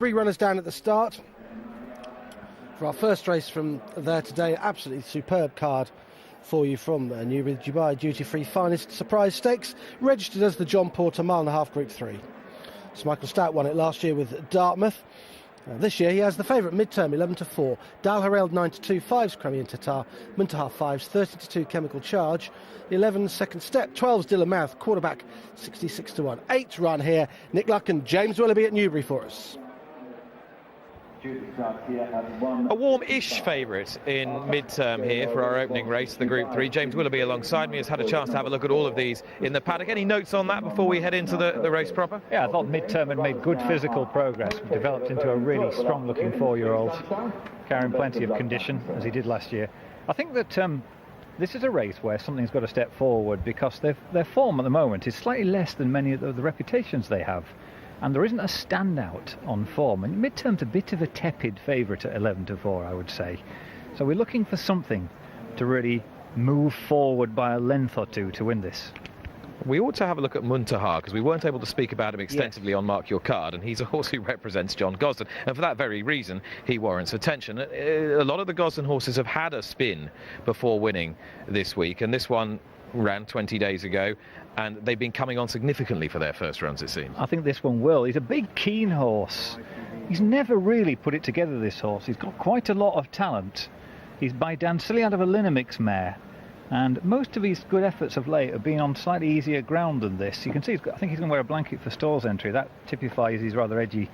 3 runners down at the start for our first race from there today. Absolutely superb card for you from Newbury Dubai Duty Free Finest Surprise Stakes, registered as the John Porter Mile and a Half Group 3. So Michael Stout won it last year with Dartmouth. This year he has the favourite midterm 11-4, Dal Herald 9-2, 5's Cremy Tatar, Muntaha 5's 30-2 Chemical Charge, 11 second step, 12's Dylan Mouth, quarterback 66-1. 8 run here, Nick Luck and James Willoughby at Newbury for us. A warm-ish favourite in mid-term here for our opening race, the Group 3. James Willoughby alongside me has had a chance to have a look at all of these in the paddock. Any notes on that before we head into the race proper? Yeah, I thought mid-term had made good physical progress, developed into a really strong-looking 4-year-old, carrying plenty of condition, as he did last year. I think that this is a race where something's got to step forward, because their form at the moment is slightly less than many of the reputations they have. And there isn't a standout on form. And mid-term's a bit of a tepid favourite at 11-4, I would say. So we're looking for something to really move forward by a length or two to win this. We ought to have a look at Muntaha, because we weren't able to speak about him extensively on Mark Your Card, and he's a horse who represents John Gosden, and for that very reason he warrants attention. A lot of the Gosden horses have had a spin before winning this week, and this one ran 20 days ago, and they've been coming on significantly for their first runs, it seems. I think this one will. He's a big, keen horse. He's never really put it together, this horse. He's got quite a lot of talent. He's by Dan Silly out of a Linamix mare, and most of his good efforts of late have been on slightly easier ground than this. You can see, I think he's going to wear a blanket for stalls entry. That typifies his rather edgy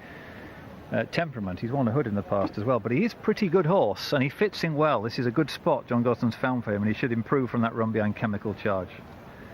temperament. He's worn a hood in the past as well, but he is a pretty good horse, and he fits in well. This is a good spot John Gosden's found for him, and he should improve from that run behind Chemical Charge.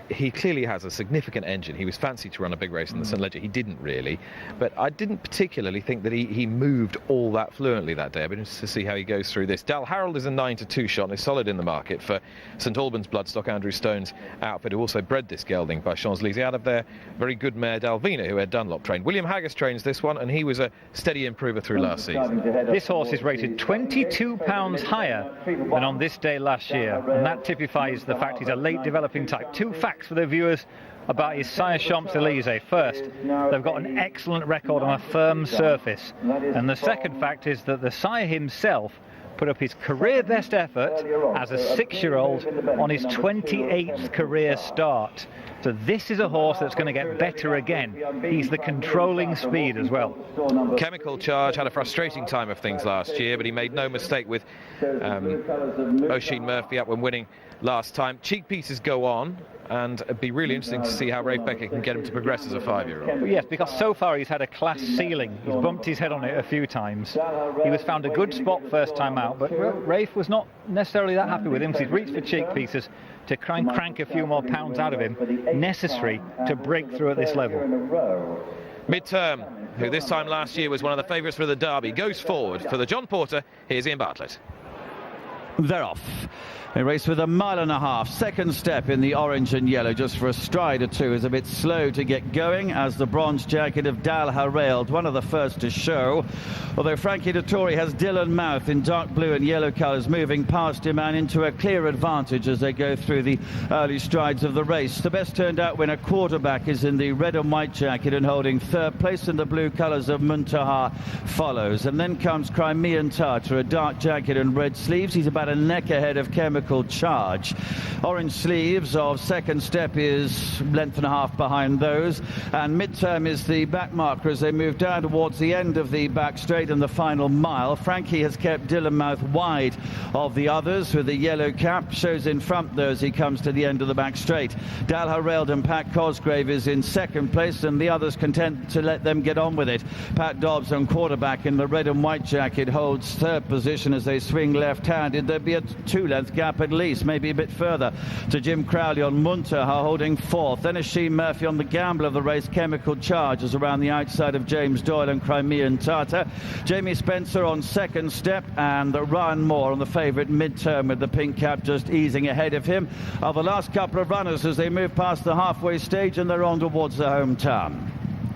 He clearly has a significant engine. He was fancied to run a big race in the St Leger. He didn't really, but I didn't particularly think that he moved all that fluently that day. I've been interested to see how he goes through this. Dal Harold is a 9-2 shot and is solid in the market for St Albans Bloodstock, Andrew Stone's outfit, who also bred this gelding by Champs-Élysées out of their very good mare Dalvina, who Ed Dunlop trained. William Haggis trains this one, and he was a steady improver through last season. This horse is rated 22 pounds higher than on this day last year, and that typifies the fact he's a late developing type. 2 facts for the viewers about his sire Champs-Élysées. First, they've got an excellent record on a firm surface, and the second fact is that the sire himself put up his career best effort as a 6-year-old on his 28th career start. So this is a horse that's going to get better again. He's the controlling speed as well. Chemical Charge had a frustrating time of things last year, but he made no mistake with Oisin Murphy up when winning last time. Cheek pieces go on, and it'd be really interesting to see how Rafe Becker can get him to progress as a 5-year-old. Yes, because so far he's had a class ceiling. He's bumped his head on it a few times. He was found a good spot first time out, but Rafe was not necessarily that happy with him, so he's reached for cheek pieces to try and crank a few more pounds out of him, necessary to break through at this level. Midterm, who this time last year was one of the favourites for the Derby, goes forward for the John Porter. Here's Ian Bartlett. They're off. A race with a 1.5 miles. Second step in the orange and yellow, just for a stride or two, is a bit slow to get going, as the bronze jacket of Dal Herald, one of the first to show. Although Frankie Dettori has Dylan Mouth in dark blue and yellow colours moving past him and into a clear advantage as they go through the early strides of the race. The best turned out winner, quarterback, is in the red and white jacket and holding third place, in the blue colours of Muntaha follows. And then comes Crimean Tartar, a dark jacket and red sleeves. He's about a neck ahead of Chemical Charge. Orange sleeves of second step is length and a half behind those, and midterm is the back marker as they move down towards the end of the back straight in the final mile. Frankie has kept Dylan Mouth wide of the others with the yellow cap, shows in front though as he comes to the end of the back straight. Dal Herald and Pat Cosgrave is in second place, and the others content to let them get on with it. Pat Dobbs on quarterback in the red and white jacket holds third position as they swing left-handed. There'd be a 2-length gap at least, maybe a bit further, to Jim Crowley on Muntaha holding fourth. Then Oisin Murphy on the gamble of the race. Chemical Charge is around the outside of James Doyle and Crimean Tartar. Jamie Spencer on second step, and Ryan Moore on the favourite midterm with the pink cap just easing ahead of him. Are the last couple of runners as they move past the halfway stage and they're on towards the home turn.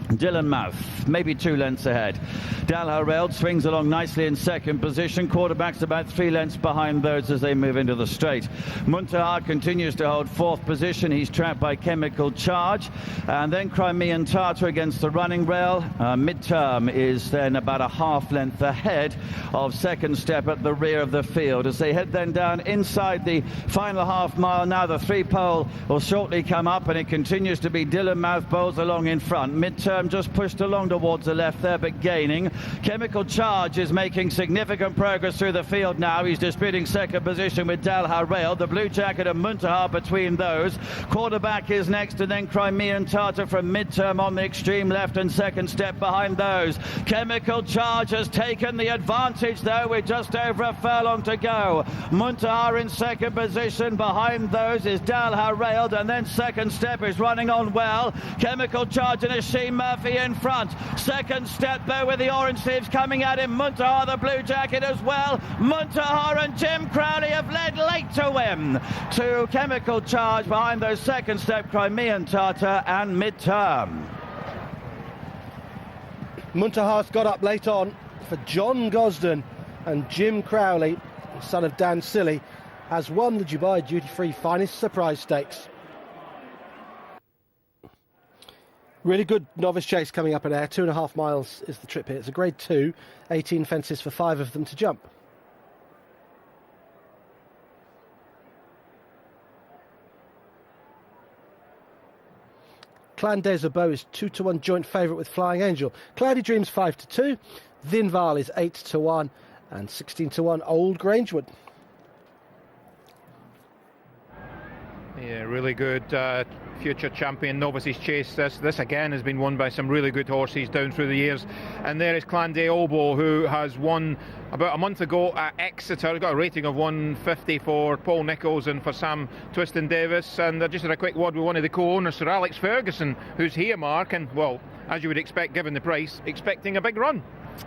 Dylan Mouth, maybe 2 lengths ahead. Dal Harreld swings along nicely in second position. Quarterback's about 3 lengths behind those as they move into the straight. Muntaha continues to hold 4th position. He's trapped by Chemical Charge. And then Crimean Tartar against the running rail. Midterm is then about a half length ahead of Second Step at the rear of the field. As they head then down inside the final half mile, now the 3-pole will shortly come up, and it continues to be Dylan Mouth bowls along in front. Midterm just pushed along towards the left there, but gaining. Chemical Charge is making significant progress through the field now. He's disputing second position with Dal Harreld. The blue jacket and Muntaha between those. Quarterback is next, and then Crimean Tartar from Midterm on the extreme left, and Second Step behind those. Chemical Charge has taken the advantage though, with just over a furlong to go. Muntaha in second position. Behind those is Dal Harreld, and then Second Step is running on well. Chemical Charge and Ashim Murphy in front. Second Step though with the orange sleeves coming at him. Muntaha the blue jacket as well. Muntaha and Jim Crowley have led late to win. To Chemical Charge behind those Second Step, Crimean Tartar and Midterm. Muntaha's got up late on for John Gosden, and Jim Crowley, son of Dan Silly, has won the Dubai Duty Free Finest Surprise Stakes. Really good novice chase coming up in air. 2.5 miles is the trip here. It's a grade 2, 18 fences for 5 of them to jump. Clan des Obeaux is 2-1 joint favourite with Flying Angel. Cloudy Dreams 5-2. Vinval is 8-1 and 16-1 Old Grangewood. Yeah, really good future champion Novices chase. This again has been won by some really good horses down through the years. And there is Clan des Obeaux, who has won about a month ago at Exeter. Got a rating of 150 for Paul Nicholls and for Sam Twiston-Davis. And I just had a quick word with one of the co-owners, Sir Alex Ferguson, who's here, Mark, and well, as you would expect given the price, expecting a big run.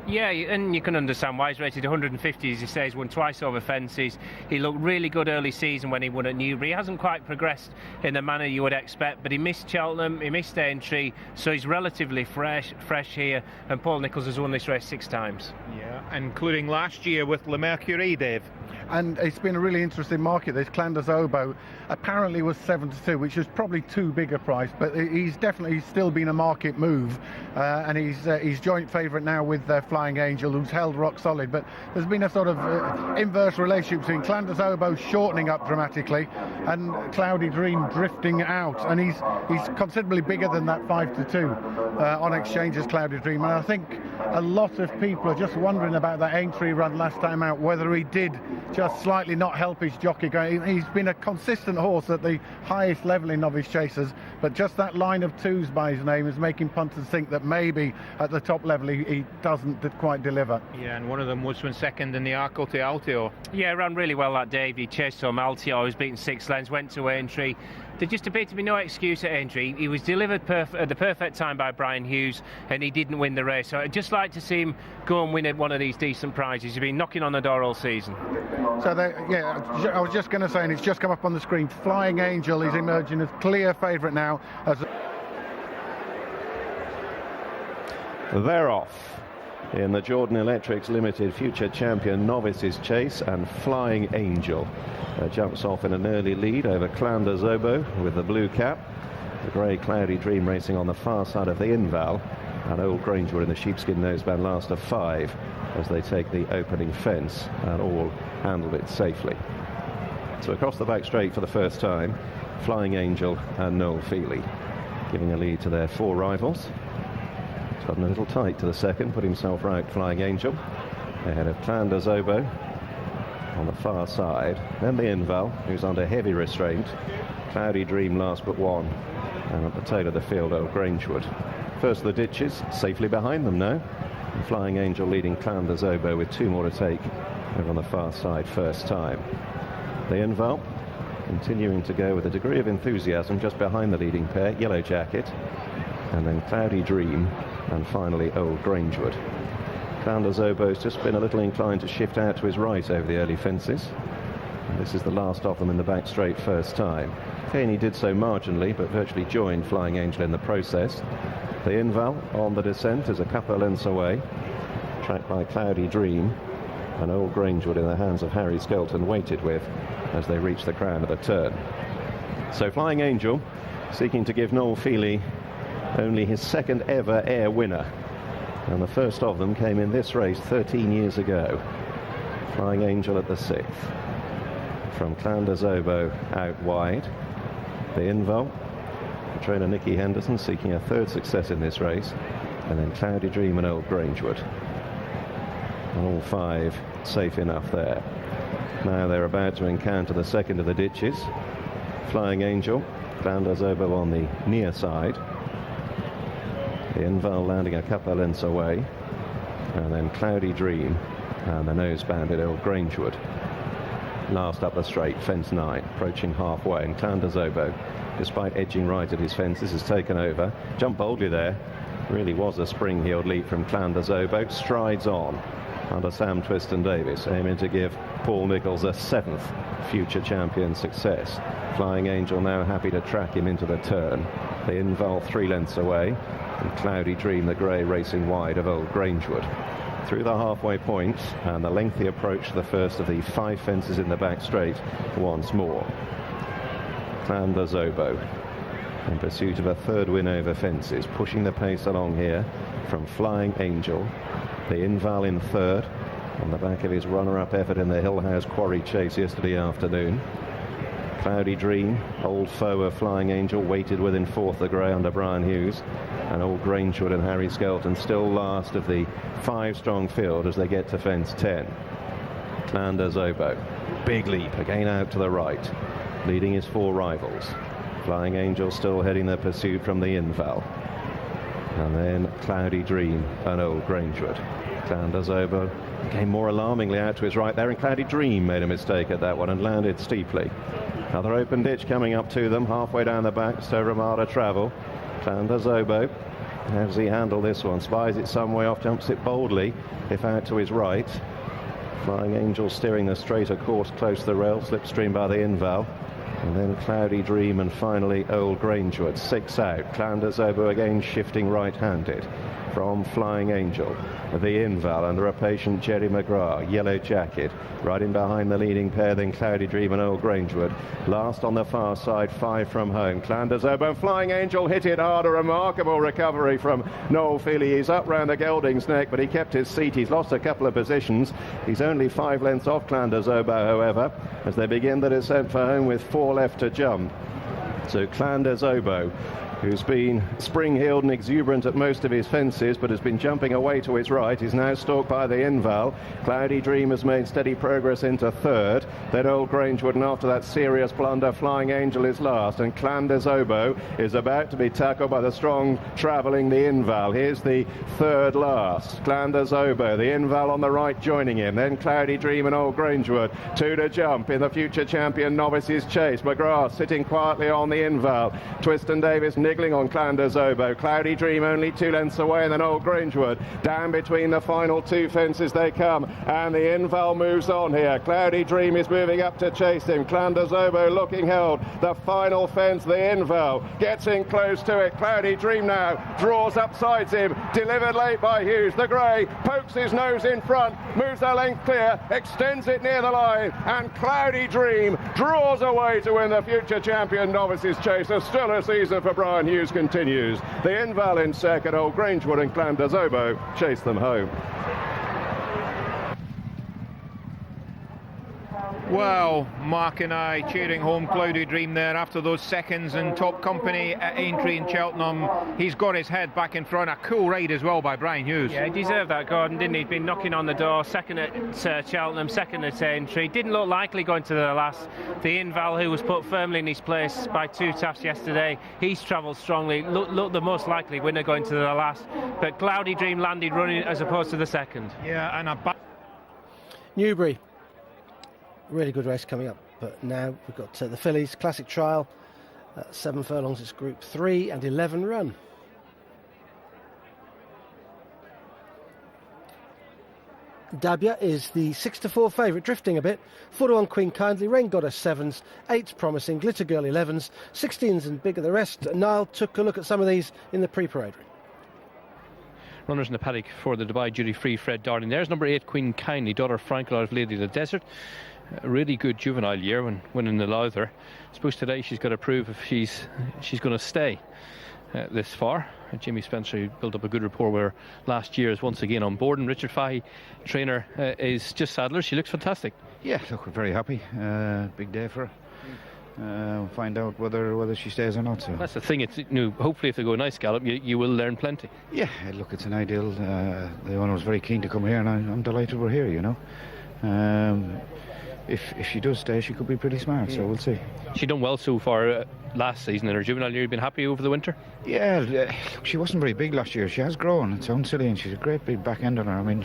Yeah, and you can understand why. He's rated 150, as he says, won twice over fences. He looked really good early season when he won at Newbury. He hasn't quite progressed in the manner you would expect, but he missed Cheltenham, he missed Aintree, so he's relatively fresh here, and Paul Nicholls has won this race 6 times. Yeah, including last year with Le Mercury, Dave. And it's been a really interesting market. This Clan des Obeaux apparently was 7-2, which is probably too big a price, but he's still been a market move, and he's joint favourite now with Flying Angel, who's held rock solid. But there's been a sort of inverse relationship between Clan des Obeaux shortening up dramatically and Cloudy Dream drifting out, and he's considerably bigger than that 5-2 on exchange as Cloudy Dream. And I think a lot of people are just wondering about that Aintree run last time out, whether he did just slightly not help his jockey going. He's been a consistent horse at the highest level in novice chasers, but just that line of 2s by his name is making punters think that maybe at the top level he doesn't quite deliver. Yeah, and one of them was when second in the Arco to Altio. Yeah, ran really well that day. He chased home Altio, who was beaten 6 lengths, went to Aintree. There just appeared to be no excuse at Aintree. He was delivered at the perfect time by Brian Hughes, and he didn't win the race. So I'd just like to see him go and win one of these decent prizes. He's been knocking on the door all season. So, I was just going to say, and it's just come up on the screen, Flying Angel is emerging as clear favourite now. They're off in the Jordan Electrics Limited Future Champion Novices Chase, and Flying Angel jumps off in an early lead over Clan des Obeaux with the blue cap. The grey Cloudy Dream racing on the far side of the Inval, and Old Grangewood in the sheepskin noseband last of 5 as they take the opening fence, and all handled it safely. So across the back straight for the first time, Flying Angel and Noel Feely giving a lead to their 4 rivals. He's gotten a little tight to the second, put himself right, Flying Angel, ahead of Clan des Obeaux on the far side. Then the Inval, who's under heavy restraint. Cloudy Dream last but 1, and at the tail of the field, Old Grangewood. First of the ditches, safely behind them now. And Flying Angel leading Clan des Obeaux with 2 more to take over on the far side first time. The Inval continuing to go with a degree of enthusiasm just behind the leading pair, Yellow Jacket, and then Cloudy Dream, and finally Old Grangewood. Clan des Obeaux's just been a little inclined to shift out to his right over the early fences, This is the last of them in the back straight first time. Again, he did so marginally, but virtually joined Flying Angel in the process. The Inval on the descent is a couple of lengths away, tracked by Cloudy Dream, and Old Grangewood in the hands of Harry Skelton waited with as they reach the crown of the turn. So Flying Angel seeking to give Noel Feely only his second ever air winner, and the first of them came in this race 13 years ago. Flying Angel at the 6th. From Clanders Oboe out wide, the Inval, trainer Nicky Henderson seeking a third success in this race, and then Cloudy Dream and Old Grangewood. All 5 safe enough there. Now they're about to encounter the second of the ditches. Flying Angel, Clanders Oboe on the near side. The Inval landing a couple of lengths away, and then Cloudy Dream and the nose banded Old Grangewood. Last up the straight, fence 9, approaching halfway, and Clanders Oboe, despite edging right at his fence, this has taken over. Jumped boldly there. Really was a spring-heeled leap from Clanders Oboe. Strides on under Sam Twiston Davis, aiming to give Paul Nicholls a 7th future champion success. Flying Angel now happy to track him into the turn. The Inval 3 lengths away, and Cloudy Dream, the grey, racing wide of Old Grangewood. Through the halfway point, and the lengthy approach to the first of the 5 fences in the back straight once more. Clanders Oboe in pursuit of a third win over fences, pushing the pace along here from Flying Angel. The Inval in third, on the back of his runner-up effort in the Hillhouse Quarry Chase yesterday afternoon. Cloudy Dream, old foe of Flying Angel, waited within 4th, the grey under Brian Hughes, and Old Grangewood and Harry Skelton still last of the 5-strong field as they get to fence 10. Clanders Oboe, big leap, again out to the right, leading his 4 rivals. Flying Angel still heading their pursuit from the Inval. And then Cloudy Dream and Old Grangewood. Clanders Oboe came more alarmingly out to his right there, and Cloudy Dream made a mistake at that one and landed steeply. Another open ditch coming up to them, halfway down the back, so Ramada travel. Clanders Oboe, how does he handle this one? Spies it some way off, jumps it boldly, if out to his right. Flying Angel steering the straighter course close to the rail, slipstream by the Inval. And then Cloudy Dream, and finally Old Grangewood. 6 out. Clanders Oboe again shifting right-handed from Flying Angel. The Inval under a patient Jerry McGrath, yellow jacket, right in behind the leading pair, then Cloudy Dream and Old Grangewood. Last on the far side, 5 from home. Clanders Oboe, Flying Angel hit it hard. A remarkable recovery from Noel Feely. He's up round the gelding's neck, but he kept his seat. He's lost a couple of positions. He's only 5 lengths off Clanders Oboe, however, as they begin the descent for home with 4 left to jump. So Clanders Oboe, who's been spring-heeled and exuberant at most of his fences, but has been jumping away to his right, is now stalked by the Inval. Cloudy Dream has made steady progress into third. Then Old Grangewood, and after that serious blunder, Flying Angel is last, and Clanders Oboe is about to be tackled by the strong travelling the Inval. Here's the third last. Clanders Oboe, the Inval on the right joining him. Then Cloudy Dream and Old Grangewood, 2 to jump in the future champion Novices chase. McGrath sitting quietly on the Inval. Twiston Davis niggling on Clanders Oboe. Cloudy Dream only 2 lengths away, and then Old Grangewood. Down between the final 2 fences they come, and the Inval moves on here. Cloudy Dream is moving up to chase him. Clanders Oboe looking held. The final fence, the Inval gets in close to it. Cloudy Dream now draws up sides him, delivered late by Hughes. The grey pokes his nose in front, moves the length clear, extends it near the line, and Cloudy Dream draws away to win the future champion Novices chase. A stellar season for Brian Hughes continues. The Inval in second, Old Grangewood and Clanders Oboe chase them home. Well, Mark and I cheering home Cloudy Dream there after those seconds in top company at Aintree and Cheltenham. He's got his head back in front. A cool ride as well by Brian Hughes. Yeah, he deserved that, Gordon, didn't he? He'd been knocking on the door, second at Cheltenham, second at Aintree. Didn't look likely going to the last. The Inval, who was put firmly in his place by 2 taps yesterday, he's travelled strongly. Looked the most likely winner going to the last. But Cloudy Dream landed running as opposed to the second. Yeah, and Newbury. Really good race coming up, but now we've got the Fillies Classic Trial, 7 furlongs. It's Group 3 and 11 run. Dabia is the 6-4 favourite, drifting a bit. 4-1 Queen Kindly, Rain Goddess 7s, 8s Promising, Glitter Girl 11s, 16s and bigger the rest. Niall took a look at some of these in the pre-parade. Runners in the paddock for the Dubai Duty Free Fred Darling. There's number 8 Queen Kindly, daughter of Frankel out of Lady of the Desert. A really good juvenile year when winning the Lowther. I suppose today she's got to prove if she's going to stay this far. Jimmy Spencer, who built up a good rapport with her last year, is once again on board, and Richard Fahey, trainer, is just saddler. She looks fantastic. Yeah, look, we're very happy. Big day for her. We'll find out whether she stays or not. So that's the thing. It's hopefully if they go a nice gallop, you will learn plenty. Yeah, look, it's an ideal. The owner was very keen to come here, and I'm delighted we're here. You know. If she does stay, she could be pretty smart, so we'll see. She done well so far last season in her juvenile year. You've been happy over the winter? Yeah, look, she wasn't very big last year. She has grown. It sounds silly, and she's a great big back end on her. I mean,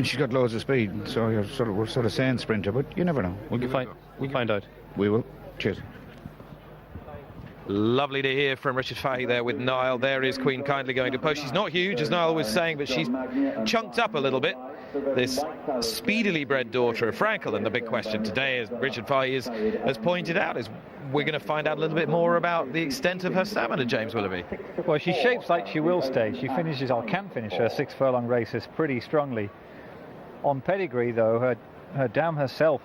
she's got loads of speed, so we're sort of saying sprinter, but you never know. We'll find out. We will. Cheers. Lovely to hear from Richard Fahey there with Niall. There is Queen Kindly going to post. She's not huge, as Niall was saying, but she's chunked up a little bit. This speedily bred daughter of Frankel, and the big question today, as Richard Fahey has pointed out, is we're going to find out a little bit more about the extent of her stamina, James Willoughby. Well, she shapes like she will stay. She finishes, or can finish, her 6 furlong races pretty strongly. On pedigree, though, her dam herself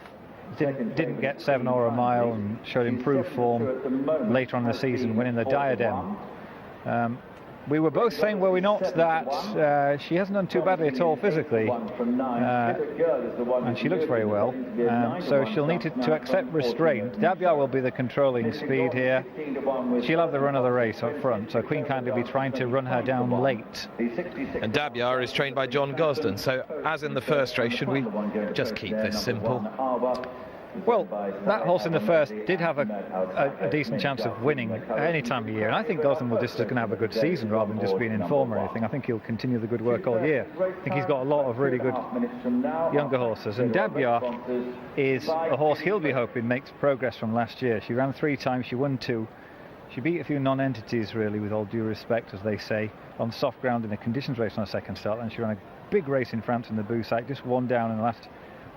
didn't get 7 or a mile and showed improved form later on in the season, winning the Diadem. We were both saying, were we not, that she hasn't done too badly at all physically, and she looks very well, so she'll need to accept restraint. Dabia will be the controlling speed here. She'll have the run of the race up front, so Queen Kindly will be trying to run her down late. And Dabia is trained by John Gosden, so as in the first race, should we just keep this simple? Well, that horse in the first did have a decent chance of winning any time of year, and I think Gosden will just going to have a good season rather than just being in form or anything. I think he'll continue the good work all year. I think he's got a lot of really good younger horses, and Dabia is a horse he'll be hoping makes progress from last year. She ran 3 times, she won 2. She beat a few non-entities, really, with all due respect, as they say, on soft ground in a conditions race on a second start, and she ran a big race in France in the Boussac, just 1 down in the last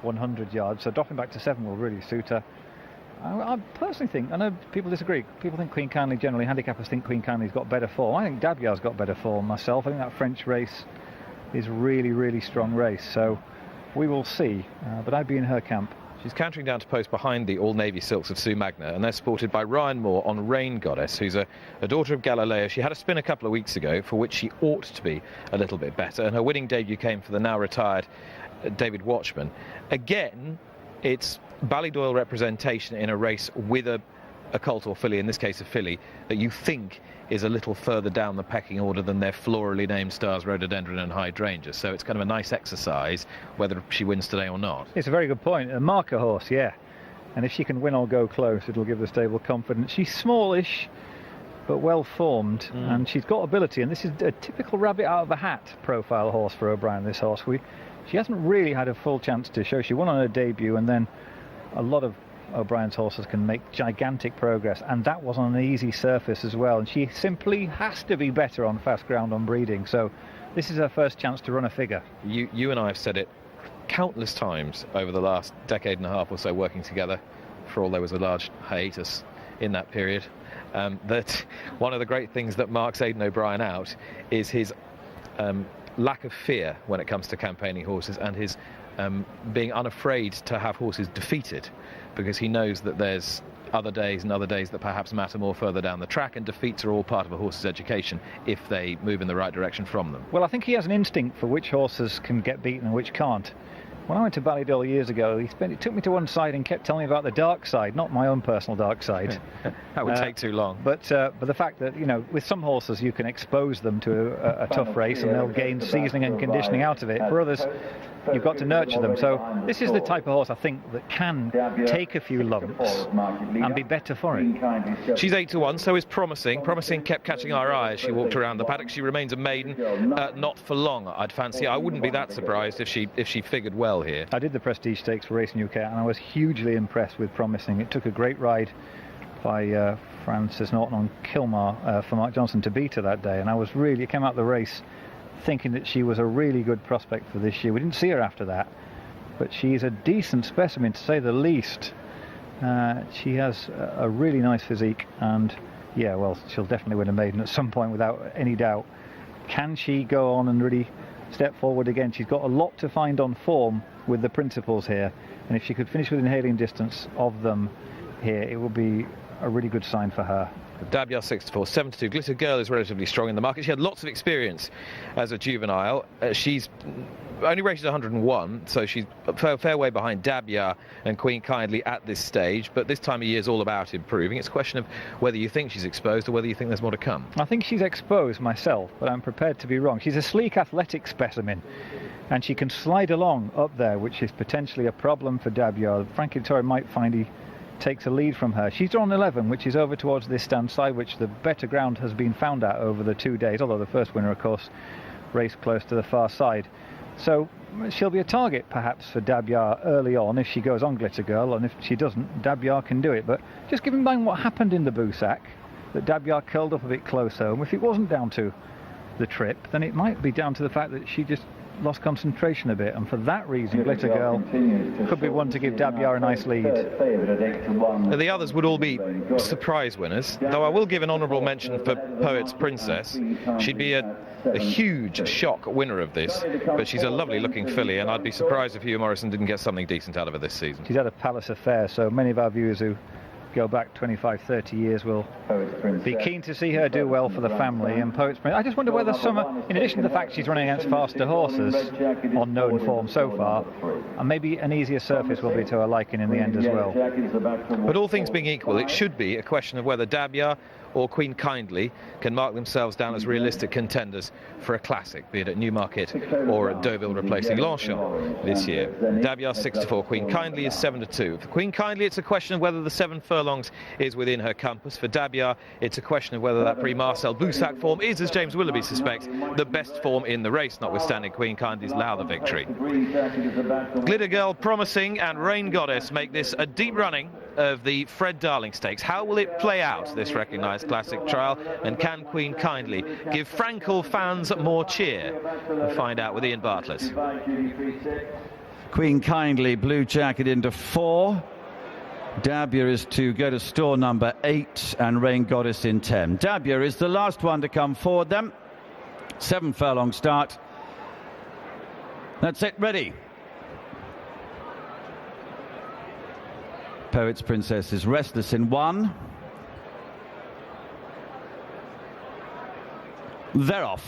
100 yards, so dropping back to 7 will really suit her. I personally think, I know people disagree, people think Queen Kindly, generally handicappers think Queen Kindly's got better form. I think Dabia's got better form myself. I think that French race is really strong race, so we will see, but I'd be in her camp. She's cantering down to post behind the all-navy silks of Sue Magna, and they're supported by Ryan Moore on Rain Goddess, who's a daughter of Galileo. She had a spin a couple of weeks ago, for which she ought to be a little bit better, and her winning debut came for the now retired David Watchman. Again, it's Ballydoyle representation in a race with a colt or filly, in this case a filly, that you think is a little further down the pecking order than their florally named stars Rhododendron and Hydrangea. So it's kind of a nice exercise whether she wins today or not. It's a very good point. A marker horse, yeah. And if she can win or go close, it'll give the stable confidence. She's smallish, but well formed, and she's got ability. And this is a typical rabbit out of a hat profile horse for O'Brien, this horse. She hasn't really had a full chance to show. She won on her debut, and then a lot of O'Brien's horses can make gigantic progress, and that was on an easy surface as well, and she simply has to be better on fast ground on breeding, so this is her first chance to run a figure. You and I have said it countless times over the last decade and a half or so working together, for all there was a large hiatus in that period, that one of the great things that marks Aidan O'Brien out is his lack of fear when it comes to campaigning horses, and his being unafraid to have horses defeated, because he knows that there's other days and other days that perhaps matter more further down the track, and defeats are all part of a horse's education if they move in the right direction from them. Well, I think he has an instinct for which horses can get beaten and which can't. When I went to Ballydoyle years ago, he took me to one side and kept telling me about the dark side, not my own personal dark side. That would take too long. But the fact that, you know, with some horses you can expose them to a tough race and they'll gain seasoning and conditioning out of it. For others, you've got to nurture them. So this is the type of horse, I think, that can take a few lumps and be better for it. She's 8-1, so is Promising. Promising kept catching our eye as she walked around the paddock. She remains a maiden, not for long, I'd fancy. I wouldn't be that surprised if she figured well here. I did the Prestige Stakes for Racing UK, and I was hugely impressed with Promising. It took a great ride by Francis Norton on Kilmar for Mark Johnson to beat her that day, and I was really, it came out the race thinking that she was a really good prospect for this year. We didn't see her after that, but she's a decent specimen, to say the least. She has a really nice physique, and yeah, well, she'll definitely win a maiden at some point without any doubt. Can she go on and really step forward again? She's got a lot to find on form with the principals here, and if she could finish within hailing distance of them here, it will be a really good sign for her. Dabyar 6-4, 7-2. Glitter Girl is relatively strong in the market. She had lots of experience as a juvenile. She's only rated 101, so she's a fair way behind Dabyar and Queen Kindly at this stage. But this time of year is all about improving. It's a question of whether you think she's exposed or whether you think there's more to come. I think she's exposed myself, but I'm prepared to be wrong. She's a sleek, athletic specimen, and she can slide along up there, which is potentially a problem for Dabyar. Frankie Dettori might find he takes a lead from her. She's drawn 11, which is over towards this stand side, which the better ground has been found at over the 2 days, although the first winner, of course, raced close to the far side. So she'll be a target perhaps for Dabyar early on if she goes on Glitter Girl, and if she doesn't, Dabyar can do it. But just keep in mind what happened in the Boussac, that Dabyar curled up a bit close home. If it wasn't down to the trip, then it might be down to the fact that she just lost concentration a bit, and for that reason Glitter Girl could be one to give Dabyar a nice lead. The others would all be surprise winners, though I will give an honourable mention for Poet's Princess. She'd be a huge shock winner of this, but she's a lovely looking filly, and I'd be surprised if Hugh Morrison didn't get something decent out of her this season. She's had a palace affair, so many of our viewers who go back 25-30 years will be keen to see her do well for the family. And Poet's Princess, I just wonder whether in addition to the fact she's running against faster horses on known form so far, and maybe an easier surface will be to her liking in the end as well. But all things being equal, it should be a question of whether Dabyar or Queen Kindly can mark themselves down as realistic contenders for a classic, be it at Newmarket or at Deauville replacing Longchamp this year. Dabyar 6-4, Queen Kindly is 7-2. For Queen Kindly, it's a question of whether the 7 furlongs is within her compass. For Dabyar, it's a question of whether that pre-Marcel Boussac form is, as James Willoughby suspects, the best form in the race, notwithstanding Queen Kindly's Lowther victory. Glitter Girl promising and Rain Goddess make this a deep running of the Fred Darling Stakes. How will it play out, this recognised classic trial, and can Queen Kindly give Frankel fans more cheer? We'll find out with Ian Bartlett. Queen Kindly, blue jacket into 4. Dabyar is to go to store number 8, and Rain Goddess in 10. Dabyar is the last one to come forward then. 7 furlong start. That's it, ready. Poet's Princess is restless in 1. They're off.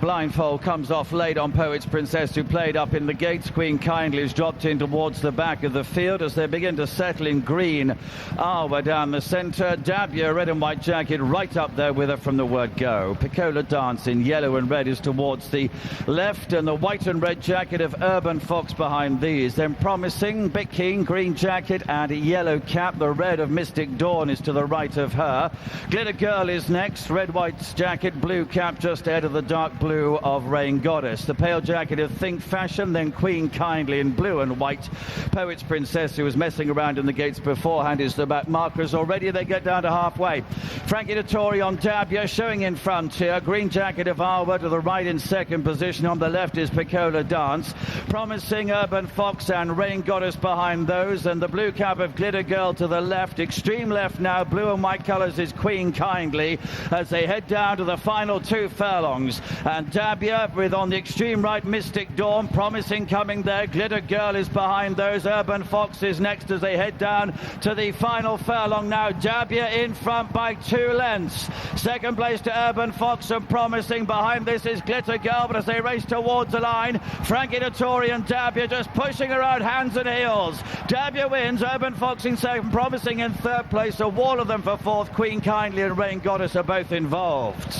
Blindfold comes off late on Poet's Princess, who played up in the gates. Queen Kindly has dropped in towards the back of the field as they begin to settle in green. Alba down the centre. Dabyar, red and white jacket, right up there with her from the word go. Piccola Dance in yellow and red is towards the left, and the white and red jacket of Urban Fox behind these. Then Promising, Big King, green jacket and yellow cap. The red of Mystic Dawn is to the right of her. Glitter Girl is next. Red, white jacket, blue cap just ahead of the dark blue of Rain Goddess. The pale jacket of Think Fashion, then Queen Kindly in blue and white. Poet's Princess, who was messing around in the gates beforehand, is the back markers already. They get down to halfway. Frankie Dettori on Dabyar, showing in front here. Green jacket of Alba to the right in second position. On the left is Piccola Dance. Promising, Urban Fox and Rain Goddess behind those, and the blue cap of Glitter Girl to the left. Extreme left now, blue and white colours, is Queen Kindly as they head down to the final 2 furlongs. And Dabyar with on the extreme right Mystic Dawn. Promising coming there. Glitter Girl is behind those. Urban Fox is next as they head down to the final furlong now. Dabyar in front by 2 lengths. Second place to Urban Fox, and Promising. Behind this is Glitter Girl, but as they race towards the line, Frankie Dettori and Dabyar just pushing around hands and heels. Dabyar wins. Urban Fox in second. Promising in third place. A wall of them for fourth. Queen Kindly and Rain Goddess are both involved.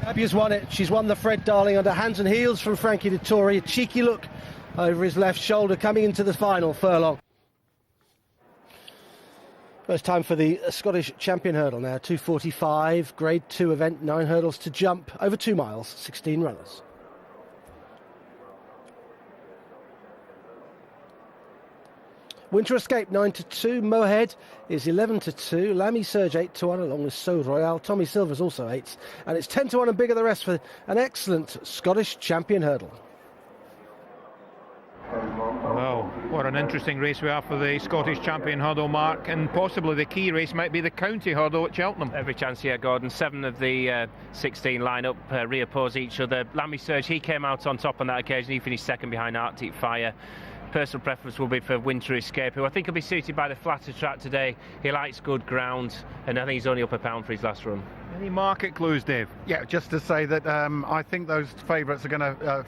Dabyar's won it. She's won the Fred Darling under hands and heels from Frankie Dettori. A cheeky look over his left shoulder coming into the final furlong. It's time for the Scottish Champion Hurdle now. 2:45, Grade 2 event, 9 hurdles to jump, over 2 miles, 16 runners. Winter Escape 9-2. Mohead is 11-2. Lamy Surge 8-1 along with Sode Royale. Tommy Silver's also 8. And it's 10-1 and bigger the rest for an excellent Scottish champion hurdle. Well, what an interesting race we have for the Scottish champion hurdle, Mark, and possibly the key race might be the county hurdle at Cheltenham. Every chance here, Gordon. 7 of the 16 line-up reoppose each other. Lamy Surge, he came out on top on that occasion. He finished second behind Arctic Fire. Personal preference will be for Winter Escape, who I think will be suited by the flatter track today. He likes good ground, and I think he's only up a pound for his last run. Any market clues, Dave? Yeah, just to say that I think those favourites are going to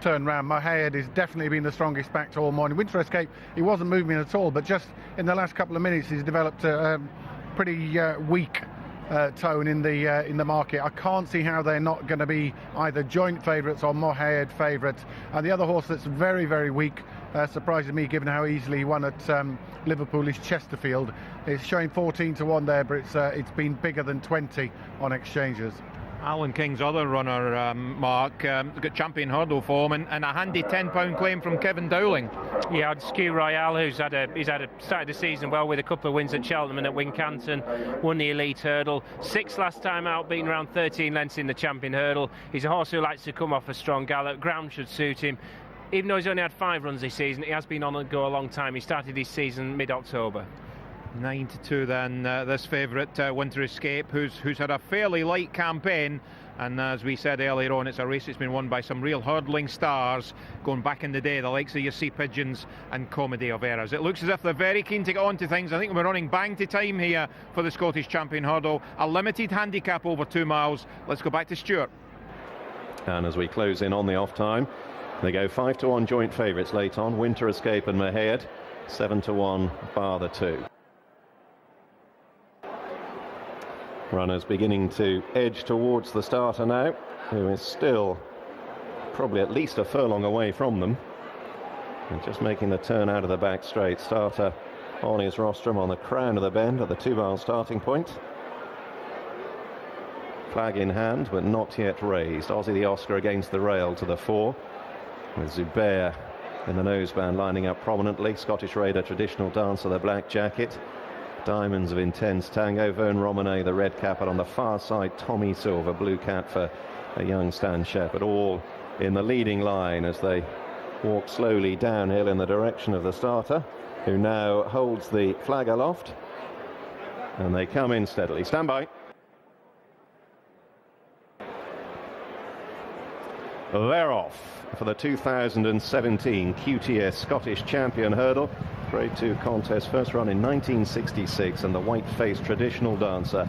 turn round. Mohead has definitely been the strongest back all morning. Winter Escape, he wasn't moving at all, but just in the last couple of minutes he's developed a pretty weak tone in the market. I can't see how they're not going to be either joint favourites or Mohead favourites. And the other horse that's very, very weak, surprises me given how easily he won at Liverpool, is Chesterfield. It's showing 14-1 there, but it's been bigger than 20 on exchanges. Alan King's other runner, Mark, got champion hurdle form and a handy £10 claim from Kevin Dowling. Yeah, Skew Royale, who's started the season well with a couple of wins at Cheltenham and at Wincanton, won the elite hurdle, 6th last time out, beating around 13 lengths in the champion hurdle. He's a horse who likes to come off a strong gallop. Ground should suit him. Even though he's only had 5 runs this season, he has been on the go a long time. He started his season mid-October. 9-2 then, this favourite, Winter Escape, who's had a fairly light campaign, and as we said earlier on, it's a race that's been won by some real hurdling stars going back in the day, the likes of your Sea Pigeons and Comedy of Errors. It looks as if they're very keen to get on to things. I think we're running bang to time here for the Scottish champion hurdle. A limited handicap over 2 miles. Let's go back to Stuart. And as we close in on the off time, they go 5-1 joint favourites late on, Winter Escape and Mohead, 7-1 bar the 2. Runners beginning to edge towards the starter now, who is still probably at least a furlong away from them. And just making the turn out of the back straight. Starter on his rostrum on the crown of the bend at the 2-mile starting point. Flag in hand, but not yet raised. Aussie the Oscar against the rail to the 4, with Zubair in the noseband lining up prominently. Scottish Raider, traditional dancer, the black jacket. Diamonds of Intense Tango, Vern Romane, the red cap, and on the far side, Tommy Silver, blue cap for a young Stan Shepherd, all in the leading line as they walk slowly downhill in the direction of the starter, who now holds the flag aloft, and they come in steadily. Stand by. They're off for the 2017 QTS Scottish Champion Hurdle. Grade 2 contest, first run in 1966, and the white-faced traditional dancer,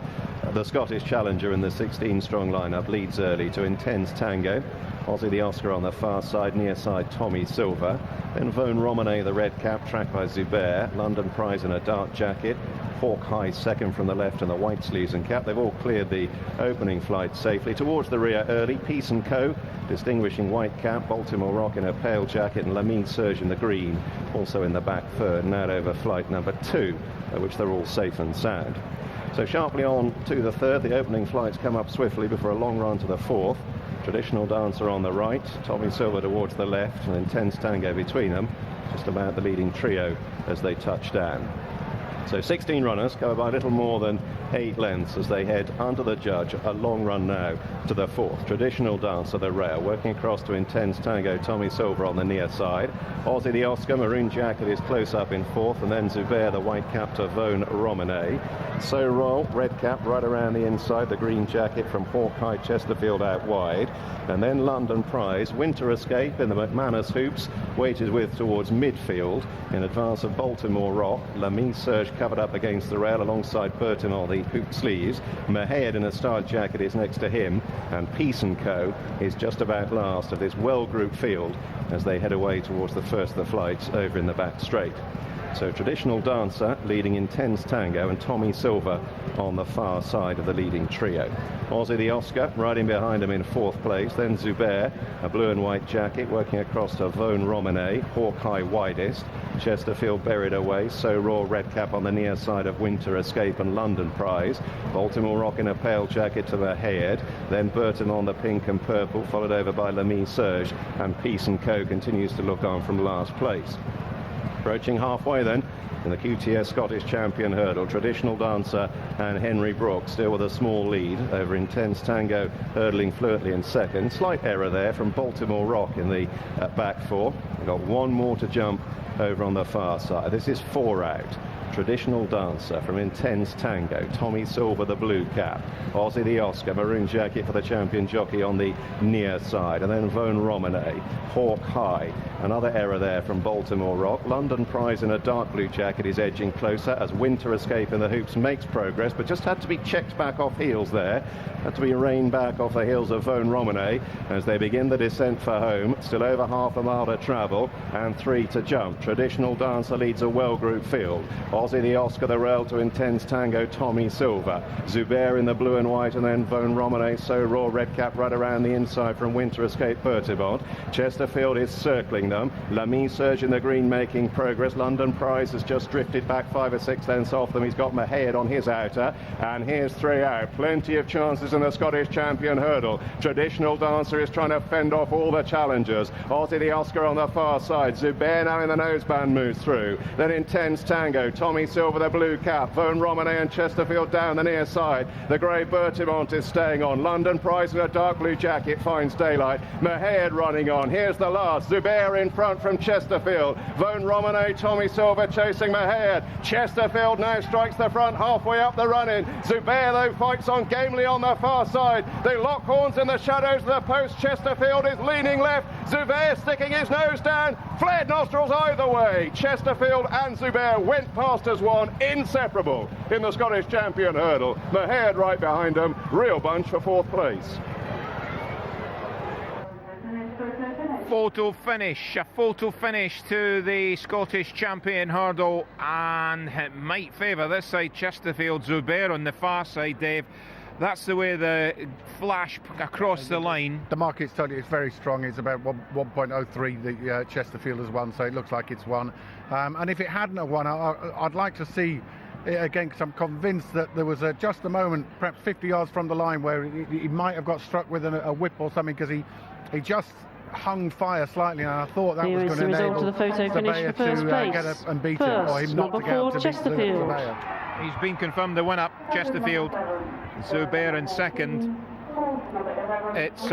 the Scottish challenger in the 16-strong lineup, leads early to Intense Tango. Aussie the Oscar on the far side, near side Tommy Silver. Then Vern Romane, the red cap, tracked by Zubair. London Prize in a dark jacket. Hawk High second from the left in the white sleeves and cap. They've all cleared the opening flight safely. Towards the rear early, Peace and Co, distinguishing white cap. Baltimore Rock in a pale jacket, and Lamine Surge in the green, also in the back third. Now over flight number 2, which they're all safe and sound. So sharply on to the third. The opening flights come up swiftly before a long run to the 4th. Traditional dancer on the right, Tommy Silver towards the left, and Intense Tango between them. Just about the leading trio as they touch down. So 16 runners go by a little more than 8 lengths as they head under the judge. A long run now to the 4th. Traditional dancer, the rail, working across to Intense Tango, Tommy Silver on the near side. Aussie the Oscar, maroon jacket, is close up in 4th, and then Zubair, the white cap, to Vone Romane. So Royal, red cap right around the inside, the green jacket from Hawk High Chesterfield out wide. And then London Prize, Winter Escape in the McManus hoops, weighted with towards midfield in advance of Baltimore Rock. Lamine Surge covered up against the rail alongside Bertinol, the hoop sleeves. Mohead in a starred jacket is next to him, and Peace and Co is just about last of this well-grouped field as they head away towards the first of the flights over in the back straight. So Traditional Dancer leading Intense Tango, and Tommy Silver on the far side of the leading trio. Aussie the Oscar riding behind him in 4th place. Then Zubair, a blue and white jacket, working across to Vone Romane, Hawk High widest. Chesterfield buried away. So Raw, red cap on the near side of Winter Escape and London Prize. Baltimore Rock in a pale jacket to the head. Then Burton on the pink and purple, followed over by Lamine Surge, and Peace and Co continues to look on from last place. Approaching halfway then in the QTS Scottish Champion Hurdle. Traditional Dancer and Henry Brooks still with a small lead over Intense Tango, hurdling fluently in second. Slight error there from Baltimore Rock in the back four. We've got one more to jump over on the far side. This is 4 out. Traditional Dancer from Intense Tango, Tommy Silver, the blue cap, Aussie the Oscar, maroon jacket for the champion jockey on the near side, and then Von Romane, Hawk High. Another error there from Baltimore Rock. London Prize in a dark blue jacket is edging closer as Winter Escape in the hoops makes progress, but just had to be checked back off heels there. Had to be reined back off the heels of Von Romane as they begin the descent for home. Still over half a mile to travel and 3 to jump. Traditional Dancer leads a well-grouped field. Aussie the Oscar, the rail to Intense Tango, Tommy Silver. Zubair in the blue and white, and then Von Romane, So Raw, red cap right around the inside from Winter Escape Bertibont. Chesterfield is circling them. Lamy Surge in the green making progress. London Prize has just drifted back 5 or 6 lengths off them. He's got Mahead on his outer, and here's 3 out. Plenty of chances in the Scottish Champion Hurdle. Traditional Dancer is trying to fend off all the challengers. Aussie the Oscar on the far side. Zubair now in the noseband moves through. Then Intense Tango, Tommy Silver, the blue cap, Von Romane and Chesterfield down the near side. The grey Bertibont is staying on. London Prize in a dark blue jacket finds daylight. Mahead running on. Here's the last. Zubair in front from Chesterfield. Von Romane, Tommy Silver chasing Mahead. Chesterfield now strikes the front halfway up the run-in. Zubair though fights on gamely on the far side. They lock horns in the shadows of the post. Chesterfield is leaning left. Zubair sticking his nose down. Flared nostrils either way. Chesterfield and Zubair went past as one, inseparable in the Scottish Champion Hurdle. Mahead right behind them. Real bunch for 4th place. Photo finish to the Scottish Champion Hurdle, and it might favour this side. Chesterfield, Zubair on the far side, Dave. That's the way the flash across the line. The market's told you it's very strong. It's about 1.03 the Chesterfield has won, so it looks like it's won. And if it hadn't have won, I'd like to see it again, because I'm convinced that there was just a moment, perhaps 50 yards from the line, where he might have got struck with a whip or something, because he just hung fire slightly, and I thought that was going to enable the photo finish for first place. Get up and beat it, or him not to get up to beat Surveyor. He's been confirmed the win-up, Chesterfield. Zubair in second. It's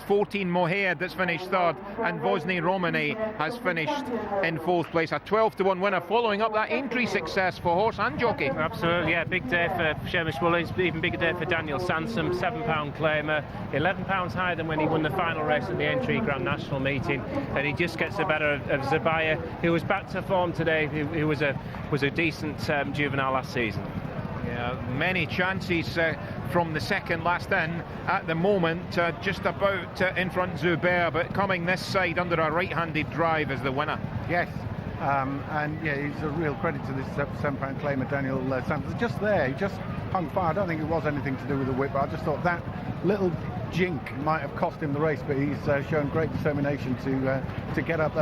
14 Mohair that's finished third, and Vosny Romane has finished in 4th place. A 12-1 winner following up that entry success for horse and jockey. Absolutely, yeah, big day for Seamus Mullins, even bigger day for Daniel Sansom, £7 claimer, £11 higher than when he won the final race at the entry Grand National meeting, and he just gets the better of Zabaya, who was back to form today, who was a decent juvenile last season. Yeah, many chances from the second last in at the moment, just about in front Zubair, but coming this side under a right-handed drive as the winner. Yes, and yeah, he's a real credit to this £7 claimer, Daniel Sansom. Just there, he just hung fire. I don't think it was anything to do with the whip, but I just thought that little jink might have cost him the race, but he's shown great determination to get up